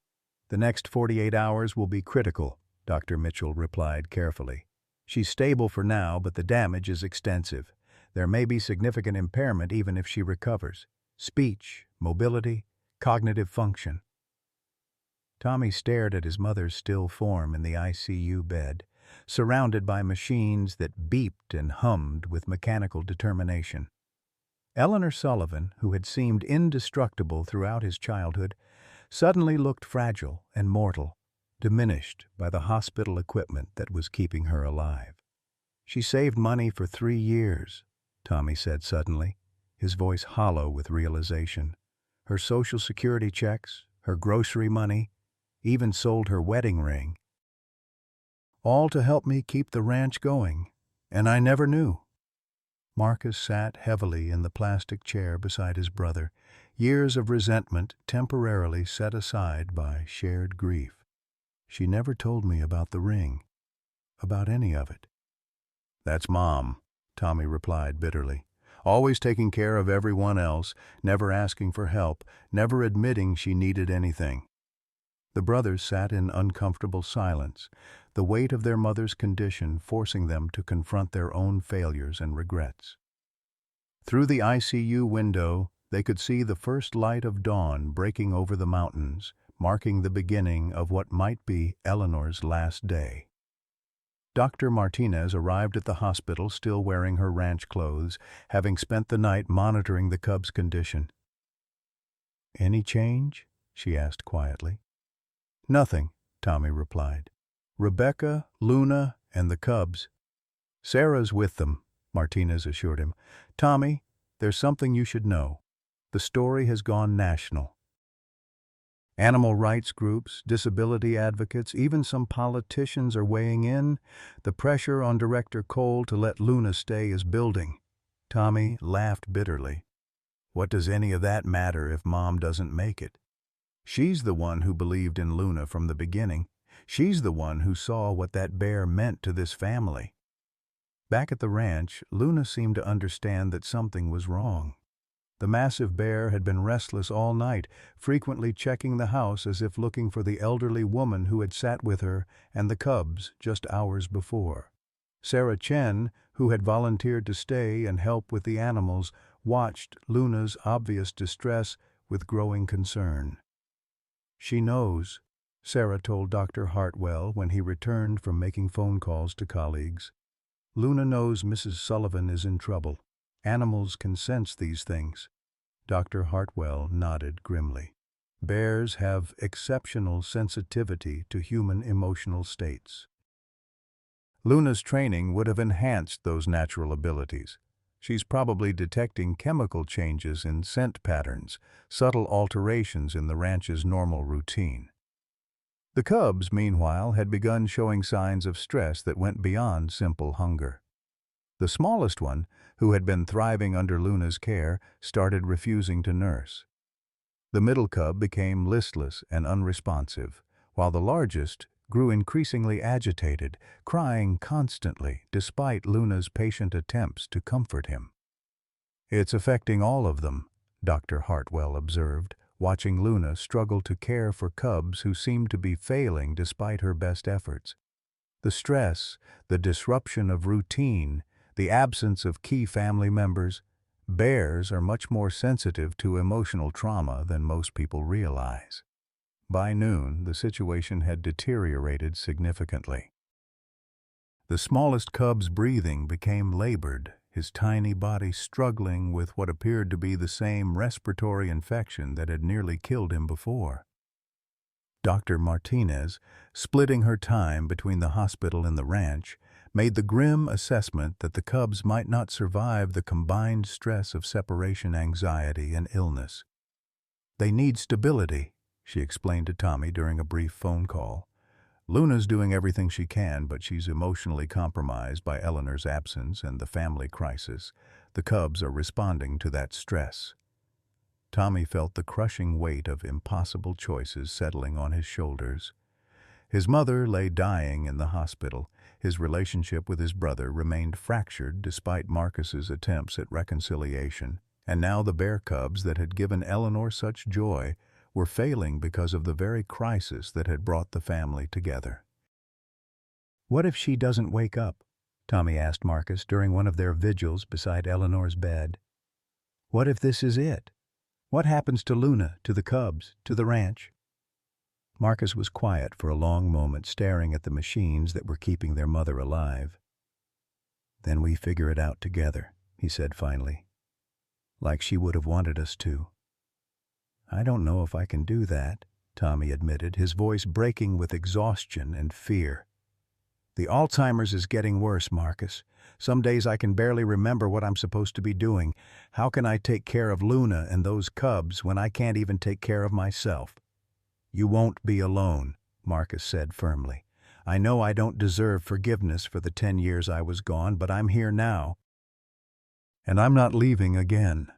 "The next 48 hours will be critical," Dr. Mitchell replied carefully. "She's stable for now, but the damage is extensive. There may be significant impairment even if she recovers. Speech, mobility, cognitive function." Tommy stared at his mother's still form in the ICU bed, surrounded by machines that beeped and hummed with mechanical determination. Eleanor Sullivan, who had seemed indestructible throughout his childhood, suddenly looked fragile and mortal, diminished by the hospital equipment that was keeping her alive. "She saved money for 3 years," Tommy said suddenly, his voice hollow with realization. "Her Social Security checks, her grocery money, even sold her wedding ring. All to help me keep the ranch going, and I never knew." Marcus sat heavily in the plastic chair beside his brother, years of resentment temporarily set aside by shared grief. "She never told me about the ring, about any of it." "That's Mom," Tommy replied bitterly. "Always taking care of everyone else, never asking for help, never admitting she needed anything." The brothers sat in uncomfortable silence, the weight of their mother's condition forcing them to confront their own failures and regrets. Through the ICU window, they could see the first light of dawn breaking over the mountains, marking the beginning of what might be Eleanor's last day. Dr. Martinez arrived at the hospital still wearing her ranch clothes, having spent the night monitoring the cub's condition. "Any change?" she asked quietly. "Nothing," Tommy replied. "Rebecca, Luna, and the cubs." "Sarah's with them," Martinez assured him. "Tommy, there's something you should know. The story has gone national. Animal rights groups, disability advocates, even some politicians are weighing in. The pressure on Director Cole to let Luna stay is building." Tommy laughed bitterly. "What does any of that matter if Mom doesn't make it? She's the one who believed in Luna from the beginning. She's the one who saw what that bear meant to this family." Back at the ranch, Luna seemed to understand that something was wrong. The massive bear had been restless all night, frequently checking the house as if looking for the elderly woman who had sat with her and the cubs just hours before. Sarah Chen, who had volunteered to stay and help with the animals, watched Luna's obvious distress with growing concern. "She knows," Sarah told Dr. Hartwell when he returned from making phone calls to colleagues. "Luna knows Mrs. Sullivan is in trouble. Animals can sense these things." Dr. Hartwell nodded grimly. "Bears have exceptional sensitivity to human emotional states." Luna's training would have enhanced those natural abilities. She's probably detecting chemical changes in scent patterns, subtle alterations in the ranch's normal routine. The cubs, meanwhile, had begun showing signs of stress that went beyond simple hunger. The smallest one, who had been thriving under Luna's care, started refusing to nurse. The middle cub became listless and unresponsive, while the largest grew increasingly agitated, crying constantly despite Luna's patient attempts to comfort him. "It's affecting all of them," Dr. Hartwell observed, watching Luna struggle to care for cubs who seemed to be failing despite her best efforts. The stress, the disruption of routine, the absence of key family members. Bears are much more sensitive to emotional trauma than most people realize. By noon, the situation had deteriorated significantly. The smallest cub's breathing became labored, his tiny body struggling with what appeared to be the same respiratory infection that had nearly killed him before. Dr. Martinez, splitting her time between the hospital and the ranch, made the grim assessment that the cubs might not survive the combined stress of separation anxiety and illness. "They need stability," she explained to Tommy during a brief phone call. "Luna's doing everything she can, but she's emotionally compromised by Eleanor's absence and the family crisis. The cubs are responding to that stress." Tommy felt the crushing weight of impossible choices settling on his shoulders. His mother lay dying in the hospital. His relationship with his brother remained fractured despite Marcus's attempts at reconciliation. And now the bear cubs that had given Eleanor such joy were failing because of the very crisis that had brought the family together. "What if she doesn't wake up?" Tommy asked Marcus during one of their vigils beside Eleanor's bed. "What if this is it? What happens to Luna, to the cubs, to the ranch?" Marcus was quiet for a long moment, staring at the machines that were keeping their mother alive. "Then we figure it out together," he said finally. "Like she would have wanted us to." "I don't know if I can do that," Tommy admitted, his voice breaking with exhaustion and fear. "The Alzheimer's is getting worse, Marcus. Some days I can barely remember what I'm supposed to be doing. How can I take care of Luna and those cubs when I can't even take care of myself?" "You won't be alone," Marcus said firmly. "I know I don't deserve forgiveness for the 10 years I was gone, but I'm here now. And I'm not leaving again."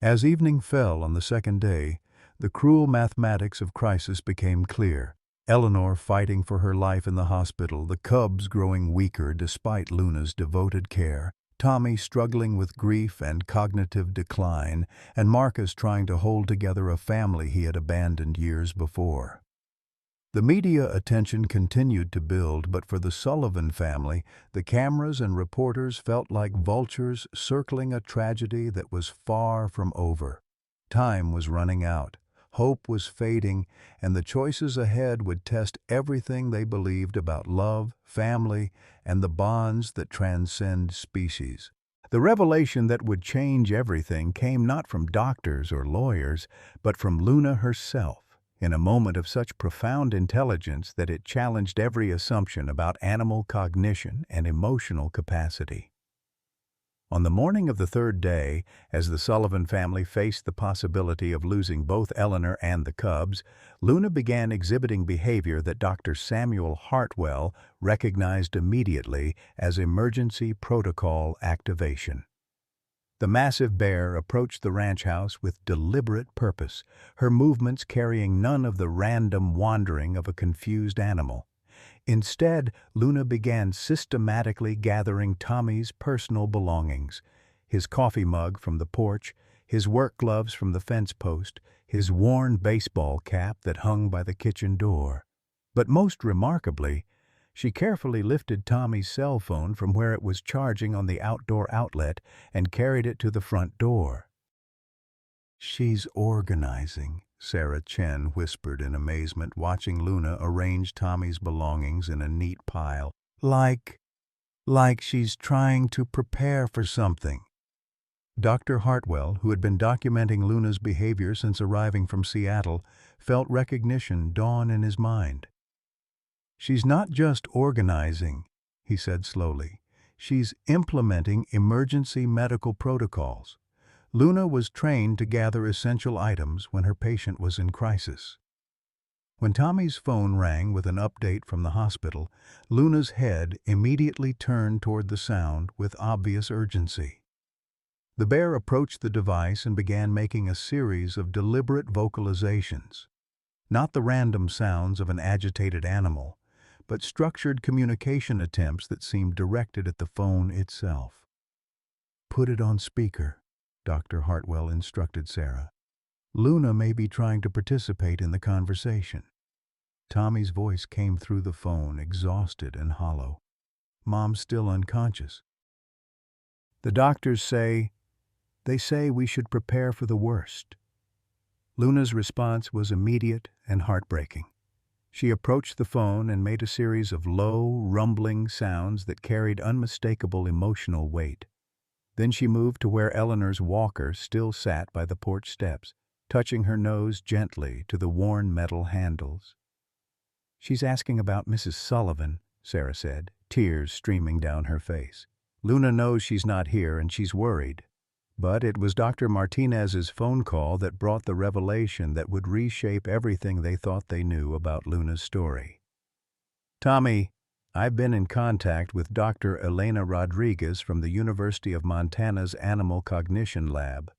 As evening fell on the second day, the cruel mathematics of crisis became clear. Eleanor fighting for her life in the hospital, the cubs growing weaker despite Luna's devoted care, Tommy struggling with grief and cognitive decline, and Marcus trying to hold together a family he had abandoned years before. The media attention continued to build, but for the Sullivan family, the cameras and reporters felt like vultures circling a tragedy that was far from over. Time was running out, hope was fading, and the choices ahead would test everything they believed about love, family, and the bonds that transcend species. The revelation that would change everything came not from doctors or lawyers, but from Luna herself, in a moment of such profound intelligence that it challenged every assumption about animal cognition and emotional capacity. On the morning of the third day, as the Sullivan family faced the possibility of losing both Eleanor and the cubs, Luna began exhibiting behavior that Dr. Samuel Hartwell recognized immediately as emergency protocol activation. The massive bear approached the ranch house with deliberate purpose, her movements carrying none of the random wandering of a confused animal. Instead, Luna began systematically gathering Tommy's personal belongings: his coffee mug from the porch, his work gloves from the fence post, his worn baseball cap that hung by the kitchen door. But most remarkably, she carefully lifted Tommy's cell phone from where it was charging on the outdoor outlet and carried it to the front door. "She's organizing," Sarah Chen whispered in amazement, watching Luna arrange Tommy's belongings in a neat pile. Like she's trying to prepare for something." Dr. Hartwell, who had been documenting Luna's behavior since arriving from Seattle, felt recognition dawn in his mind. "She's not just organizing," he said slowly. "She's implementing emergency medical protocols. Luna was trained to gather essential items when her patient was in crisis." When Tommy's phone rang with an update from the hospital, Luna's head immediately turned toward the sound with obvious urgency. The bear approached the device and began making a series of deliberate vocalizations. Not the random sounds of an agitated animal, but structured communication attempts that seemed directed at the phone itself. "Put it on speaker," Dr. Hartwell instructed Sarah. "Luna may be trying to participate in the conversation." Tommy's voice came through the phone, exhausted and hollow. "Mom's still unconscious. The doctors say we should prepare for the worst." Luna's response was immediate and heartbreaking. She approached the phone and made a series of low, rumbling sounds that carried unmistakable emotional weight. Then she moved to where Eleanor's walker still sat by the porch steps, touching her nose gently to the worn metal handles. She's asking about Mrs. Sullivan, Sarah said, tears streaming down her face. Luna knows she's not here and she's worried. But it was Dr. Martinez's phone call that brought the revelation that would reshape everything they thought they knew about Luna's story. Tommy, I've been in contact with Dr. Elena Rodriguez from the University of Montana's Animal Cognition Lab.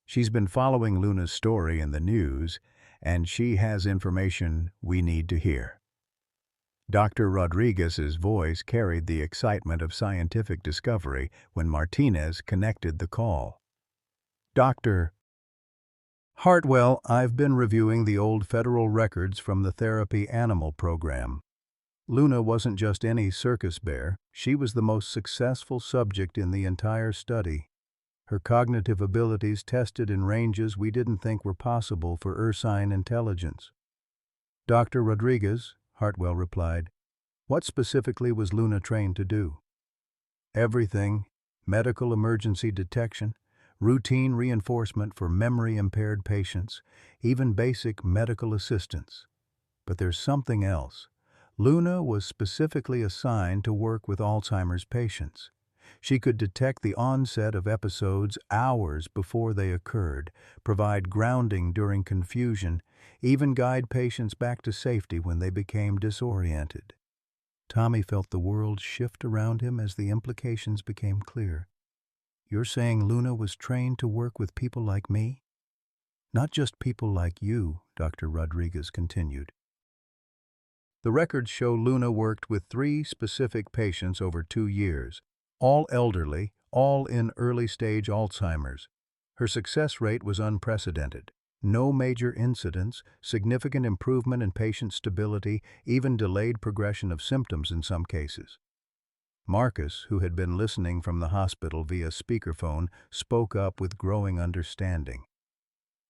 She's been following Luna's story in the news, and she has information we need to hear. Dr. Rodriguez's voice carried the excitement of scientific discovery when Martinez connected the call. Dr. Hartwell, I've been reviewing the old federal records from the therapy animal program. Luna wasn't just any circus bear, she was the most successful subject in the entire study. Her cognitive abilities tested in ranges we didn't think were possible for ursine intelligence. Dr. Rodriguez, Hartwell replied, what specifically was Luna trained to do? Everything: medical emergency detection, routine reinforcement for memory-impaired patients, even basic medical assistance. But there's something else. Luna was specifically assigned to work with Alzheimer's patients. She could detect the onset of episodes hours before they occurred, provide grounding during confusion, even guide patients back to safety when they became disoriented. Tommy felt the world shift around him as the implications became clear. You're saying Luna was trained to work with people like me? Not just people like you, Dr. Rodriguez continued. The records show Luna worked with 3 specific patients over 2 years, all elderly, all in early-stage Alzheimer's. Her success rate was unprecedented. No major incidents, significant improvement in patient stability, even delayed progression of symptoms in some cases. Marcus, who had been listening from the hospital via speakerphone, spoke up with growing understanding.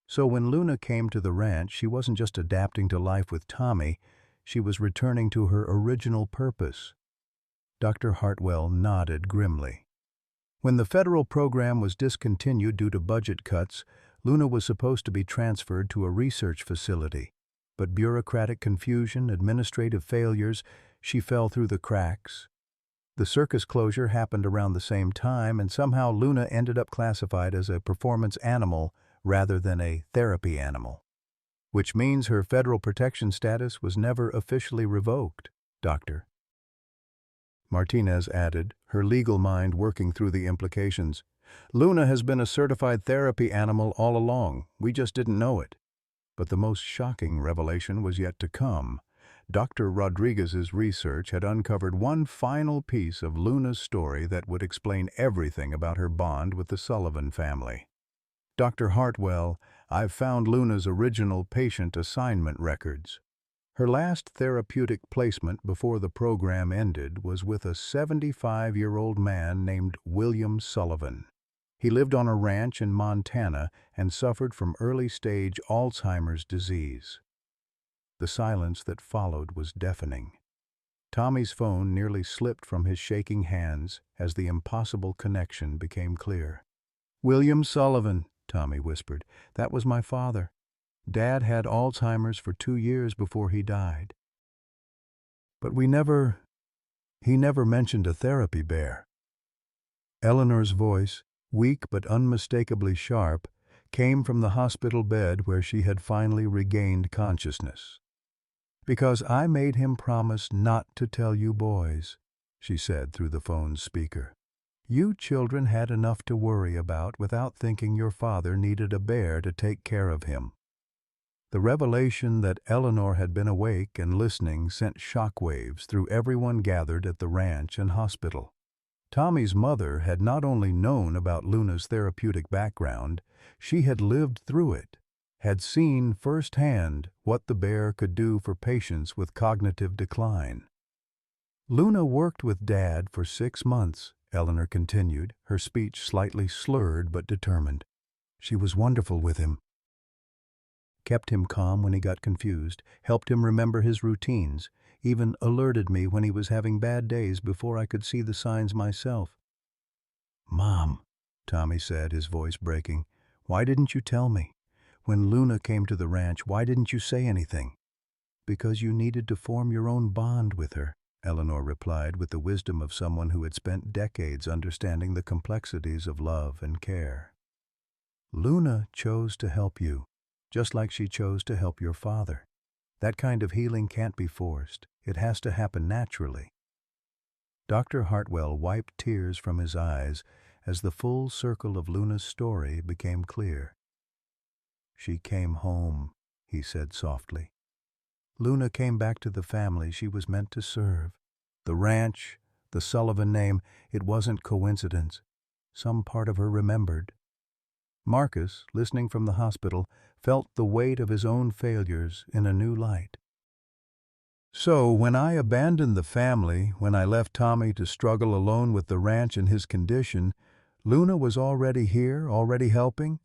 So when Luna came to the ranch, she wasn't just adapting to life with Tommy, she was returning to her original purpose. Dr. Hartwell nodded grimly. When the federal program was discontinued due to budget cuts, Luna was supposed to be transferred to a research facility. But bureaucratic confusion, administrative failures, she fell through the cracks. The circus closure happened around the same time, and somehow Luna ended up classified as a performance animal rather than a therapy animal. Which means her federal protection status was never officially revoked, Doctor. Martinez added, her legal mind working through the implications. Luna has been a certified therapy animal all along, we just didn't know it. But the most shocking revelation was yet to come. Dr. Rodriguez's research had uncovered one final piece of Luna's story that would explain everything about her bond with the Sullivan family. Dr. Hartwell, I've found Luna's original patient assignment records. Her last therapeutic placement before the program ended was with a 75-year-old man named William Sullivan. He lived on a ranch in Montana and suffered from early-stage Alzheimer's disease. The silence that followed was deafening. Tommy's phone nearly slipped from his shaking hands as the impossible connection became clear. William Sullivan, Tommy whispered. That was my father. Dad had Alzheimer's for 2 years before he died. But he never mentioned a therapy bear. Eleanor's voice, weak but unmistakably sharp, came from the hospital bed where she had finally regained consciousness. Because I made him promise not to tell you boys, she said through the phone's speaker. You children had enough to worry about without thinking your father needed a bear to take care of him. The revelation that Eleanor had been awake and listening sent shockwaves through everyone gathered at the ranch and hospital. Tommy's mother had not only known about Luna's therapeutic background, she had lived through it, had seen firsthand what the bear could do for patients with cognitive decline. Luna worked with Dad for 6 months, Eleanor continued, her speech slightly slurred but determined. She was wonderful with him. Kept him calm when he got confused, helped him remember his routines, even alerted me when he was having bad days before I could see the signs myself. Mom, Tommy said, his voice breaking, why didn't you tell me? When Luna came to the ranch, why didn't you say anything? Because you needed to form your own bond with her, Eleanor replied with the wisdom of someone who had spent decades understanding the complexities of love and care. Luna chose to help you, just like she chose to help your father. That kind of healing can't be forced. It has to happen naturally. Dr. Hartwell wiped tears from his eyes as the full circle of Luna's story became clear. She came home, he said softly. Luna came back to the family she was meant to serve. The ranch, the Sullivan name, it wasn't coincidence. Some part of her remembered. Marcus, listening from the hospital, felt the weight of his own failures in a new light. So, when I abandoned the family, when I left Tommy to struggle alone with the ranch and his condition, Luna was already here, already helping.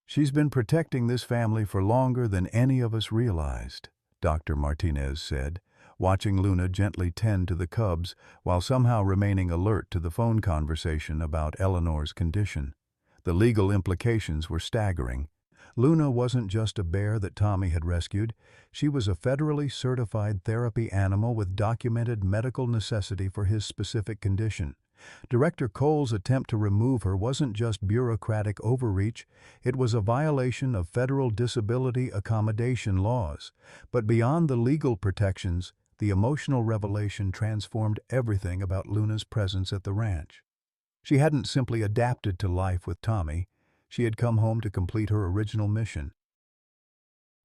She's been protecting this family for longer than any of us realized, Dr. Martinez said, watching Luna gently tend to the cubs while somehow remaining alert to the phone conversation about Eleanor's condition. The legal implications were staggering. Luna wasn't just a bear that Tommy had rescued. She was a federally certified therapy animal with documented medical necessity for his specific condition. Director Cole's attempt to remove her wasn't just bureaucratic overreach, it was a violation of federal disability accommodation laws. But beyond the legal protections, the emotional revelation transformed everything about Luna's presence at the ranch. She hadn't simply adapted to life with Tommy. She had come home to complete her original mission.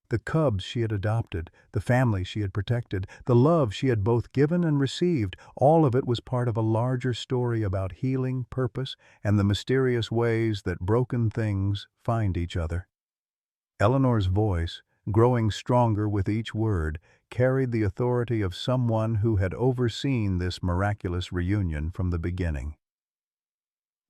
The cubs she had adopted, the family she had protected, the love she had both given and received, all of it was part of a larger story about healing, purpose, and the mysterious ways that broken things find each other. Eleanor's voice, growing stronger with each word, carried the authority of someone who had overseen this miraculous reunion from the beginning.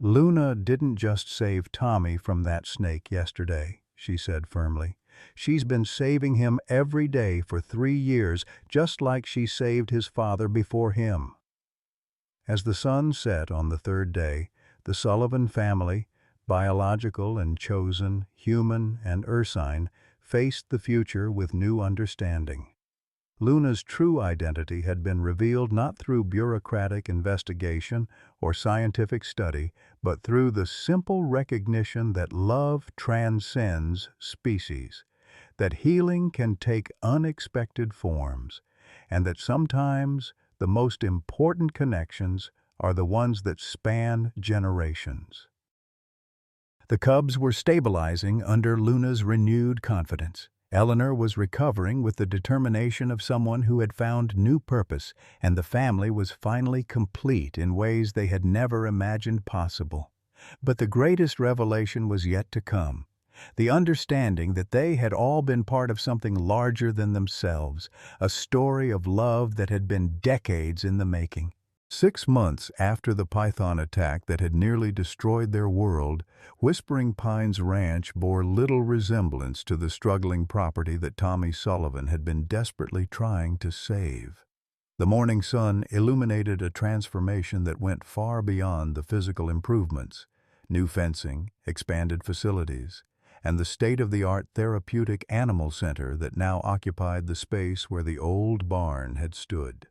Luna didn't just save Tommy from that snake yesterday, she said firmly. She's been saving him every day for 3 years, just like she saved his father before him. As the sun set on the 3rd day, the Sullivan family, biological and chosen, human and ursine, faced the future with new understanding. Luna's true identity had been revealed not through bureaucratic investigation or scientific study, but through the simple recognition that love transcends species, that healing can take unexpected forms, and that sometimes the most important connections are the ones that span generations. The cubs were stabilizing under Luna's renewed confidence. Eleanor was recovering with the determination of someone who had found new purpose, and the family was finally complete in ways they had never imagined possible. But the greatest revelation was yet to come. The understanding that they had all been part of something larger than themselves, a story of love that had been decades in the making. 6 months after the python attack that had nearly destroyed their world, Whispering Pines Ranch bore little resemblance to the struggling property that Tommy Sullivan had been desperately trying to save. The morning sun illuminated a transformation that went far beyond the physical improvements: new fencing, expanded facilities, and the state-of-the-art therapeutic animal center that now occupied the space where the old barn had stood.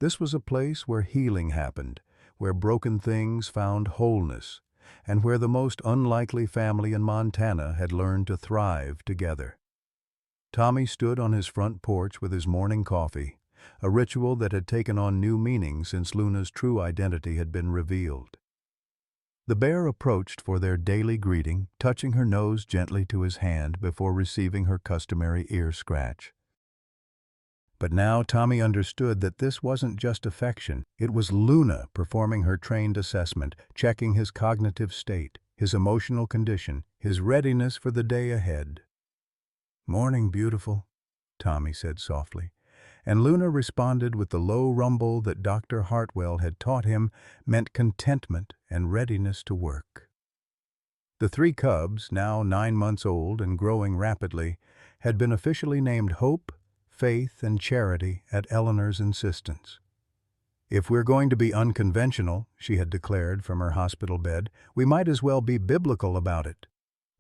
This was a place where healing happened, where broken things found wholeness, and where the most unlikely family in Montana had learned to thrive together. Tommy stood on his front porch with his morning coffee, a ritual that had taken on new meaning since Luna's true identity had been revealed. The bear approached for their daily greeting, touching her nose gently to his hand before receiving her customary ear scratch. But now Tommy understood that this wasn't just affection. It was Luna performing her trained assessment, checking his cognitive state, his emotional condition, his readiness for the day ahead. "Morning, beautiful," Tommy said softly, and Luna responded with the low rumble that Dr. Hartwell had taught him meant contentment and readiness to work. The 3 cubs, now 9 months old and growing rapidly, had been officially named Hope, Faith, and Charity at Eleanor's insistence. "If we're going to be unconventional," she had declared from her hospital bed, "we might as well be biblical about it."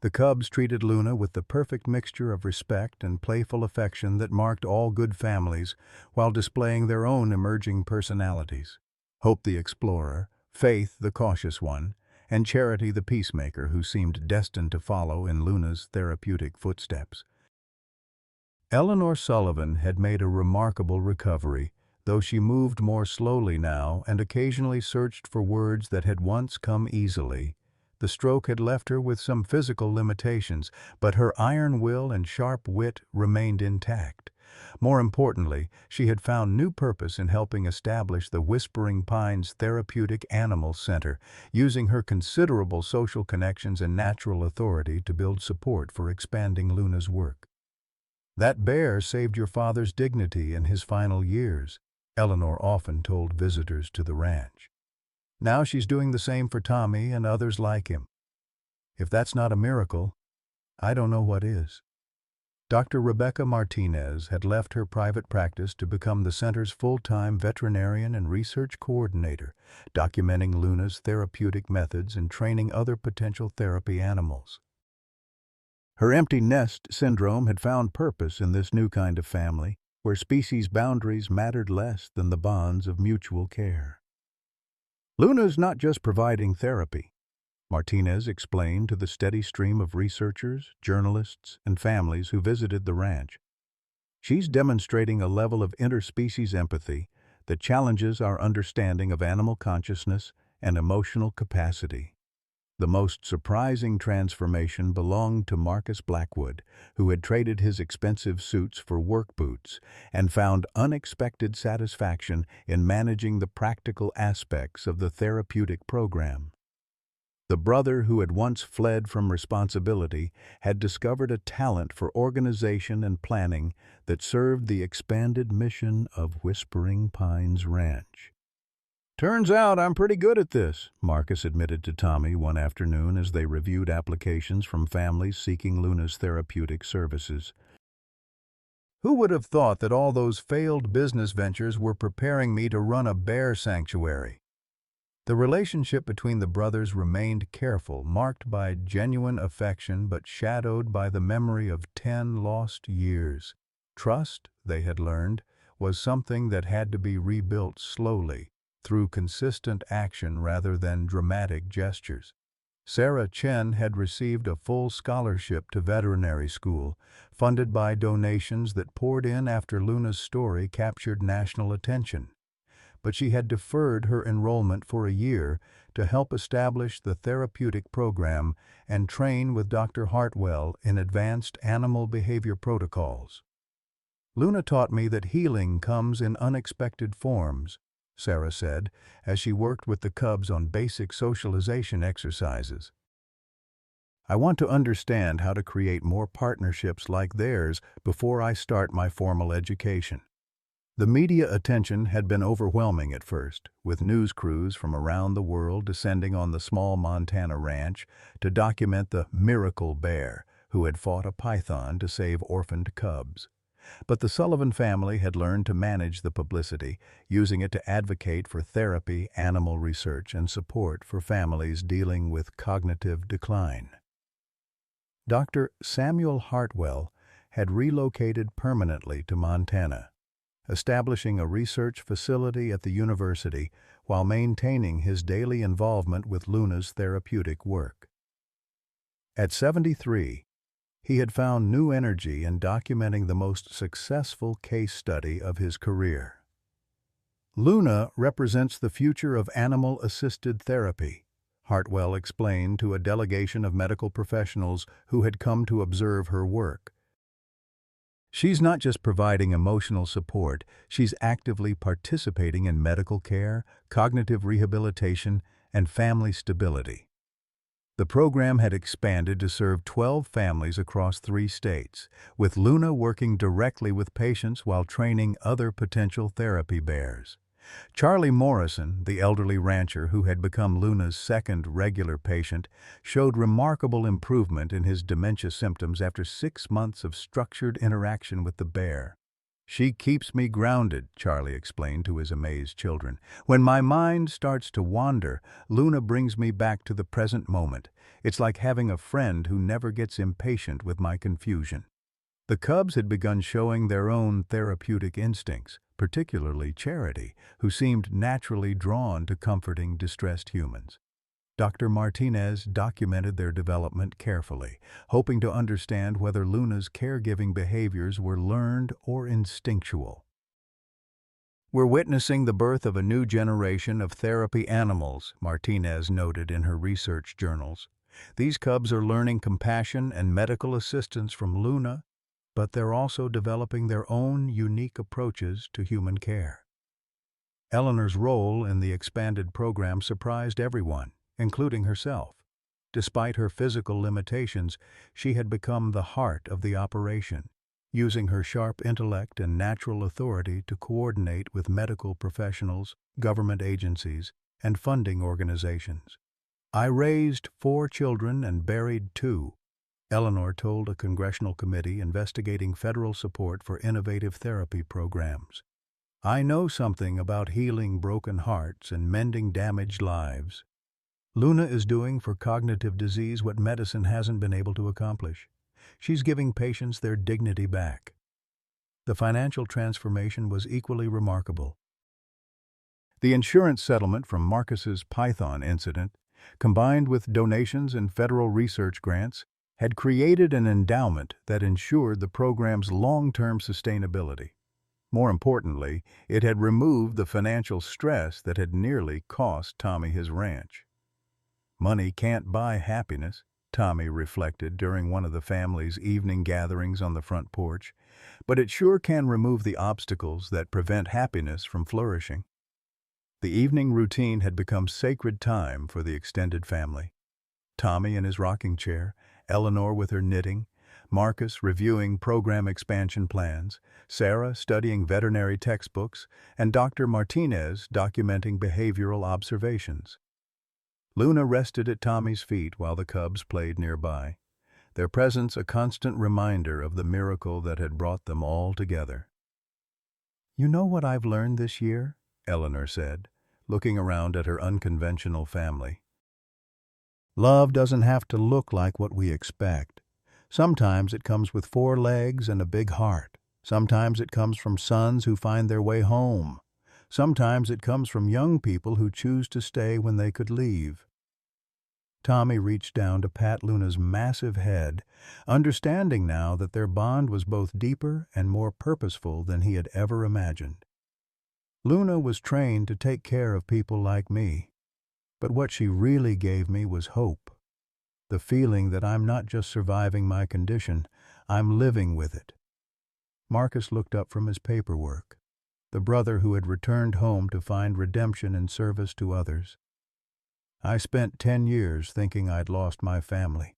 The cubs treated Luna with the perfect mixture of respect and playful affection that marked all good families while displaying their own emerging personalities. Hope the explorer, Faith the cautious one, and Charity the peacemaker who seemed destined to follow in Luna's therapeutic footsteps. Eleanor Sullivan had made a remarkable recovery, though she moved more slowly now and occasionally searched for words that had once come easily. The stroke had left her with some physical limitations, but her iron will and sharp wit remained intact. More importantly, she had found new purpose in helping establish the Whispering Pines Therapeutic Animal Center, using her considerable social connections and natural authority to build support for expanding Luna's work. "That bear saved your father's dignity in his final years," Eleanor often told visitors to the ranch. "Now she's doing the same for Tommy and others like him. If that's not a miracle, I don't know what is." Dr. Rebecca Martinez had left her private practice to become the center's full-time veterinarian and research coordinator, documenting Luna's therapeutic methods and training other potential therapy animals. Her empty nest syndrome had found purpose in this new kind of family, where species boundaries mattered less than the bonds of mutual care. "Luna's not just providing therapy," Martinez explained to the steady stream of researchers, journalists, and families who visited the ranch. "She's demonstrating a level of interspecies empathy that challenges our understanding of animal consciousness and emotional capacity." The most surprising transformation belonged to Marcus Blackwood, who had traded his expensive suits for work boots and found unexpected satisfaction in managing the practical aspects of the therapeutic program. The brother who had once fled from responsibility had discovered a talent for organization and planning that served the expanded mission of Whispering Pines Ranch. "Turns out I'm pretty good at this," Marcus admitted to Tommy one afternoon as they reviewed applications from families seeking Luna's therapeutic services. "Who would have thought that all those failed business ventures were preparing me to run a bear sanctuary?" The relationship between the brothers remained careful, marked by genuine affection but shadowed by the memory of 10 lost years. Trust, they had learned, was something that had to be rebuilt slowly, through consistent action rather than dramatic gestures. Sarah Chen had received a full scholarship to veterinary school, funded by donations that poured in after Luna's story captured national attention. But she had deferred her enrollment for a year to help establish the therapeutic program and train with Dr. Hartwell in advanced animal behavior protocols. "Luna taught me that healing comes in unexpected forms," Sarah said, as she worked with the cubs on basic socialization exercises. "I want to understand how to create more partnerships like theirs before I start my formal education." The media attention had been overwhelming at first, with news crews from around the world descending on the small Montana ranch to document the miracle bear who had fought a python to save orphaned cubs. But the Sullivan family had learned to manage the publicity, using it to advocate for therapy, animal research, and support for families dealing with cognitive decline. Dr. Samuel Hartwell had relocated permanently to Montana, establishing a research facility at the university while maintaining his daily involvement with Luna's therapeutic work. At 73, he had found new energy in documenting the most successful case study of his career. "Luna represents the future of animal-assisted therapy," Hartwell explained to a delegation of medical professionals who had come to observe her work. "She's not just providing emotional support, she's actively participating in medical care, cognitive rehabilitation, and family stability." The program had expanded to serve 12 families across 3 states, with Luna working directly with patients while training other potential therapy bears. Charlie Morrison, the elderly rancher who had become Luna's second regular patient, showed remarkable improvement in his dementia symptoms after 6 months of structured interaction with the bear. She keeps me grounded, Charlie explained to his amazed children. When my mind starts to wander, Luna brings me back to the present moment. It's like having a friend who never gets impatient with my confusion. The cubs had begun showing their own therapeutic instincts, particularly Charity, who seemed naturally drawn to comforting distressed humans. Dr. Martinez documented their development carefully, hoping to understand whether Luna's caregiving behaviors were learned or instinctual. "We're witnessing the birth of a new generation of therapy animals," Martinez noted in her research journals. "These cubs are learning compassion and medical assistance from Luna, but they're also developing their own unique approaches to human care." Eleanor's role in the expanded program surprised everyone, including herself. Despite her physical limitations, she had become the heart of the operation, using her sharp intellect and natural authority to coordinate with medical professionals, government agencies, and funding organizations. "I raised 4 children and buried 2, Eleanor told a congressional committee investigating federal support for innovative therapy programs. "I know something about healing broken hearts and mending damaged lives. Luna is doing for cognitive disease what medicine hasn't been able to accomplish. She's giving patients their dignity back." The financial transformation was equally remarkable. The insurance settlement from Marcus's Python incident, combined with donations and federal research grants, had created an endowment that ensured the program's long-term sustainability. More importantly, it had removed the financial stress that had nearly cost Tommy his ranch. "Money can't buy happiness," Tommy reflected during one of the family's evening gatherings on the front porch, "but it sure can remove the obstacles that prevent happiness from flourishing." The evening routine had become sacred time for the extended family. Tommy in his rocking chair, Eleanor with her knitting, Marcus reviewing program expansion plans, Sarah studying veterinary textbooks, and Dr. Martinez documenting behavioral observations. Luna rested at Tommy's feet while the cubs played nearby, their presence a constant reminder of the miracle that had brought them all together. "You know what I've learned this year?" Eleanor said, looking around at her unconventional family. "Love doesn't have to look like what we expect. Sometimes it comes with 4 legs and a big heart. Sometimes it comes from sons who find their way home. Sometimes it comes from young people who choose to stay when they could leave." Tommy reached down to pat Luna's massive head, understanding now that their bond was both deeper and more purposeful than he had ever imagined. "Luna was trained to take care of people like me, but what she really gave me was hope. The feeling that I'm not just surviving my condition, I'm living with it." Marcus looked up from his paperwork, the brother who had returned home to find redemption in service to others. "I spent 10 years thinking I'd lost my family.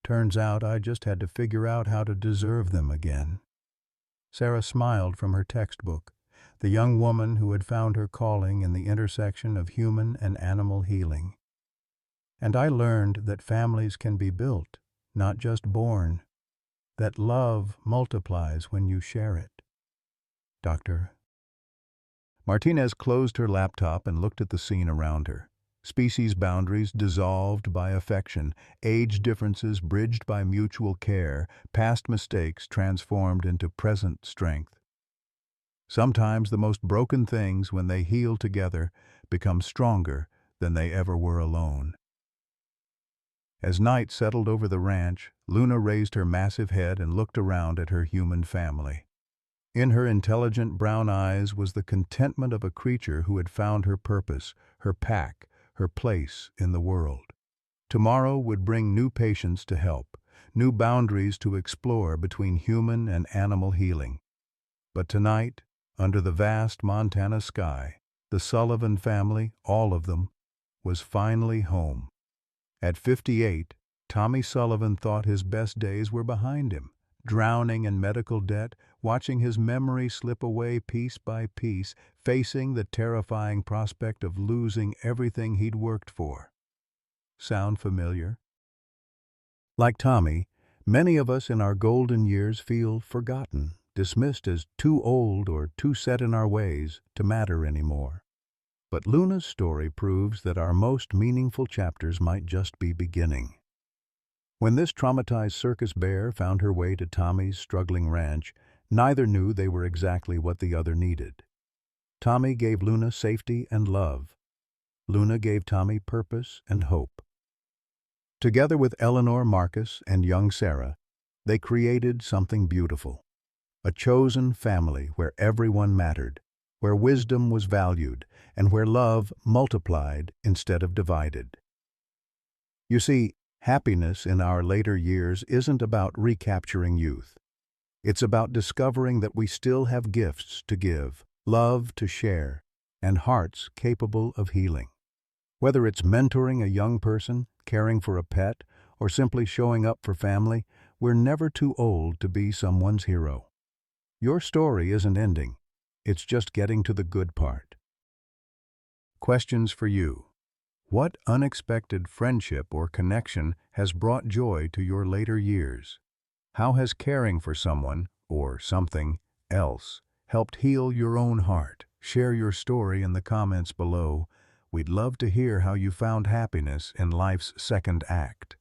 Turns out I just had to figure out how to deserve them again." Sarah smiled from her textbook, the young woman who had found her calling in the intersection of human and animal healing. "And I learned that families can be built, not just born. That love multiplies when you share it. Doctor." Martinez closed her laptop and looked at the scene around her. Species boundaries dissolved by affection, age differences bridged by mutual care, past mistakes transformed into present strength. Sometimes the most broken things, when they heal together, become stronger than they ever were alone. As night settled over the ranch, Luna raised her massive head and looked around at her human family. In her intelligent brown eyes was the contentment of a creature who had found her purpose, her pack, her place in the world. Tomorrow would bring new patients to help, new boundaries to explore between human and animal healing. But tonight, under the vast Montana sky, the Sullivan family, all of them, was finally home. At 58, Tommy Sullivan thought his best days were behind him, drowning in medical debt, watching his memory slip away piece by piece, facing the terrifying prospect of losing everything he'd worked for. Sound familiar? Like Tommy, many of us in our golden years feel forgotten, dismissed as too old or too set in our ways to matter anymore. But Luna's story proves that our most meaningful chapters might just be beginning. When this traumatized circus bear found her way to Tommy's struggling ranch, neither knew they were exactly what the other needed. Tommy gave Luna safety and love. Luna gave Tommy purpose and hope. Together with Eleanor, Marcus, and young Sarah, they created something beautiful. A chosen family where everyone mattered, where wisdom was valued, and where love multiplied instead of divided. You see, happiness in our later years isn't about recapturing youth. It's about discovering that we still have gifts to give, love to share, and hearts capable of healing. Whether it's mentoring a young person, caring for a pet, or simply showing up for family, we're never too old to be someone's hero. Your story isn't ending. It's just getting to the good part. Questions for you. What unexpected friendship or connection has brought joy to your later years? How has caring for someone, or something else, helped heal your own heart? Share your story in the comments below. We'd love to hear how you found happiness in life's second act.